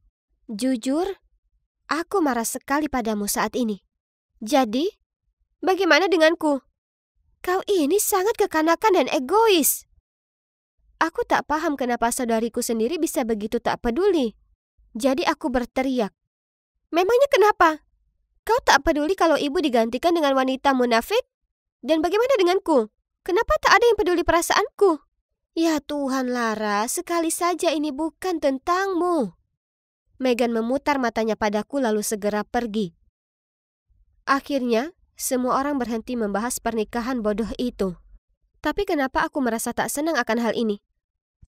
Jujur, aku marah sekali padamu saat ini. Jadi, bagaimana denganku? Kau ini sangat kekanakan dan egois. Aku tak paham kenapa saudariku sendiri bisa begitu tak peduli. Jadi aku berteriak. Memangnya kenapa? Kau tak peduli kalau ibu digantikan dengan wanita munafik? Dan bagaimana denganku? Kenapa tak ada yang peduli perasaanku? Ya Tuhan Lara, sekali saja ini bukan tentangmu. Megan memutar matanya padaku lalu segera pergi. Akhirnya, semua orang berhenti membahas pernikahan bodoh itu. Tapi kenapa aku merasa tak senang akan hal ini?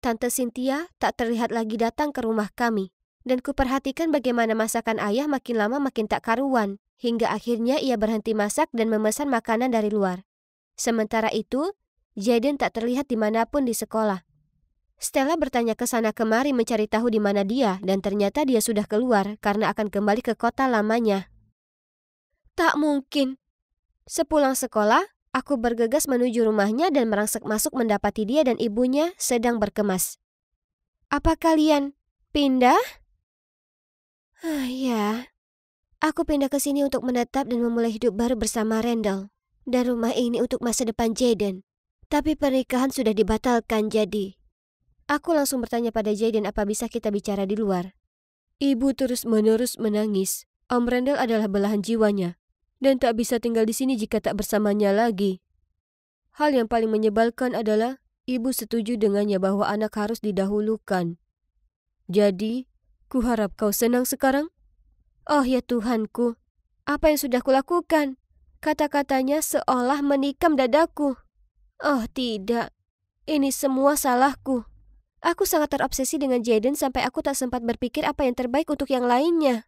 Tante Cynthia tak terlihat lagi datang ke rumah kami. Dan kuperhatikan bagaimana masakan ayah makin lama makin tak karuan. Hingga akhirnya ia berhenti masak dan memesan makanan dari luar. Sementara itu, Jaden tak terlihat dimanapun di sekolah. Stella bertanya ke sana kemari mencari tahu di mana dia dan ternyata dia sudah keluar karena akan kembali ke kota lamanya. Tak mungkin. Sepulang sekolah, aku bergegas menuju rumahnya dan merangsek masuk mendapati dia dan ibunya sedang berkemas. Apa kalian pindah? Ya, aku pindah ke sini untuk menetap dan memulai hidup baru bersama Randall. Dan rumah ini untuk masa depan Jaden. Tapi pernikahan sudah dibatalkan jadi. Aku langsung bertanya pada Jaden apa bisa kita bicara di luar. Ibu terus-menerus menangis. Om Randall adalah belahan jiwanya. Dan tak bisa tinggal di sini jika tak bersamanya lagi. Hal yang paling menyebalkan adalah ibu setuju dengannya bahwa anak harus didahulukan. Jadi, kuharap kau senang sekarang. Oh ya Tuhanku, apa yang sudah kulakukan? Kata-katanya seolah menikam dadaku. Oh tidak, ini semua salahku. Aku sangat terobsesi dengan Jaden sampai aku tak sempat berpikir apa yang terbaik untuk yang lainnya.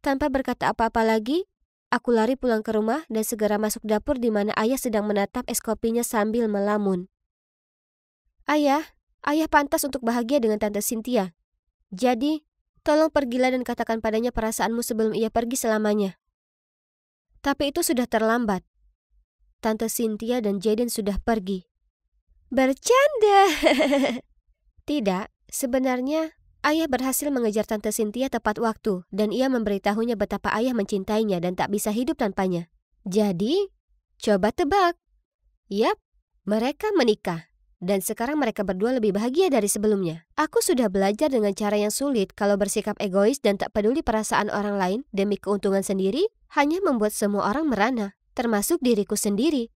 Tanpa berkata apa-apa lagi, aku lari pulang ke rumah dan segera masuk dapur di mana ayah sedang menatap es kopinya sambil melamun. Ayah pantas untuk bahagia dengan Tante Cynthia. Jadi, tolong pergilah dan katakan padanya perasaanmu sebelum ia pergi selamanya. Tapi itu sudah terlambat. Tante Cynthia dan Jaden sudah pergi. Bercanda. Tidak, sebenarnya Ayah berhasil mengejar Tante Cynthia tepat waktu dan ia memberitahunya betapa ayah mencintainya dan tak bisa hidup tanpanya. Jadi, coba tebak. Yap, mereka menikah. Dan sekarang mereka berdua lebih bahagia dari sebelumnya. Aku sudah belajar dengan cara yang sulit kalau bersikap egois dan tak peduli perasaan orang lain demi keuntungan sendiri hanya membuat semua orang merana, termasuk diriku sendiri.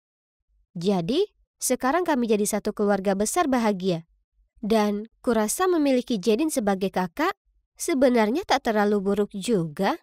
Jadi, sekarang kami jadi satu keluarga besar bahagia. Dan kurasa memiliki Jadin sebagai kakak sebenarnya tak terlalu buruk juga.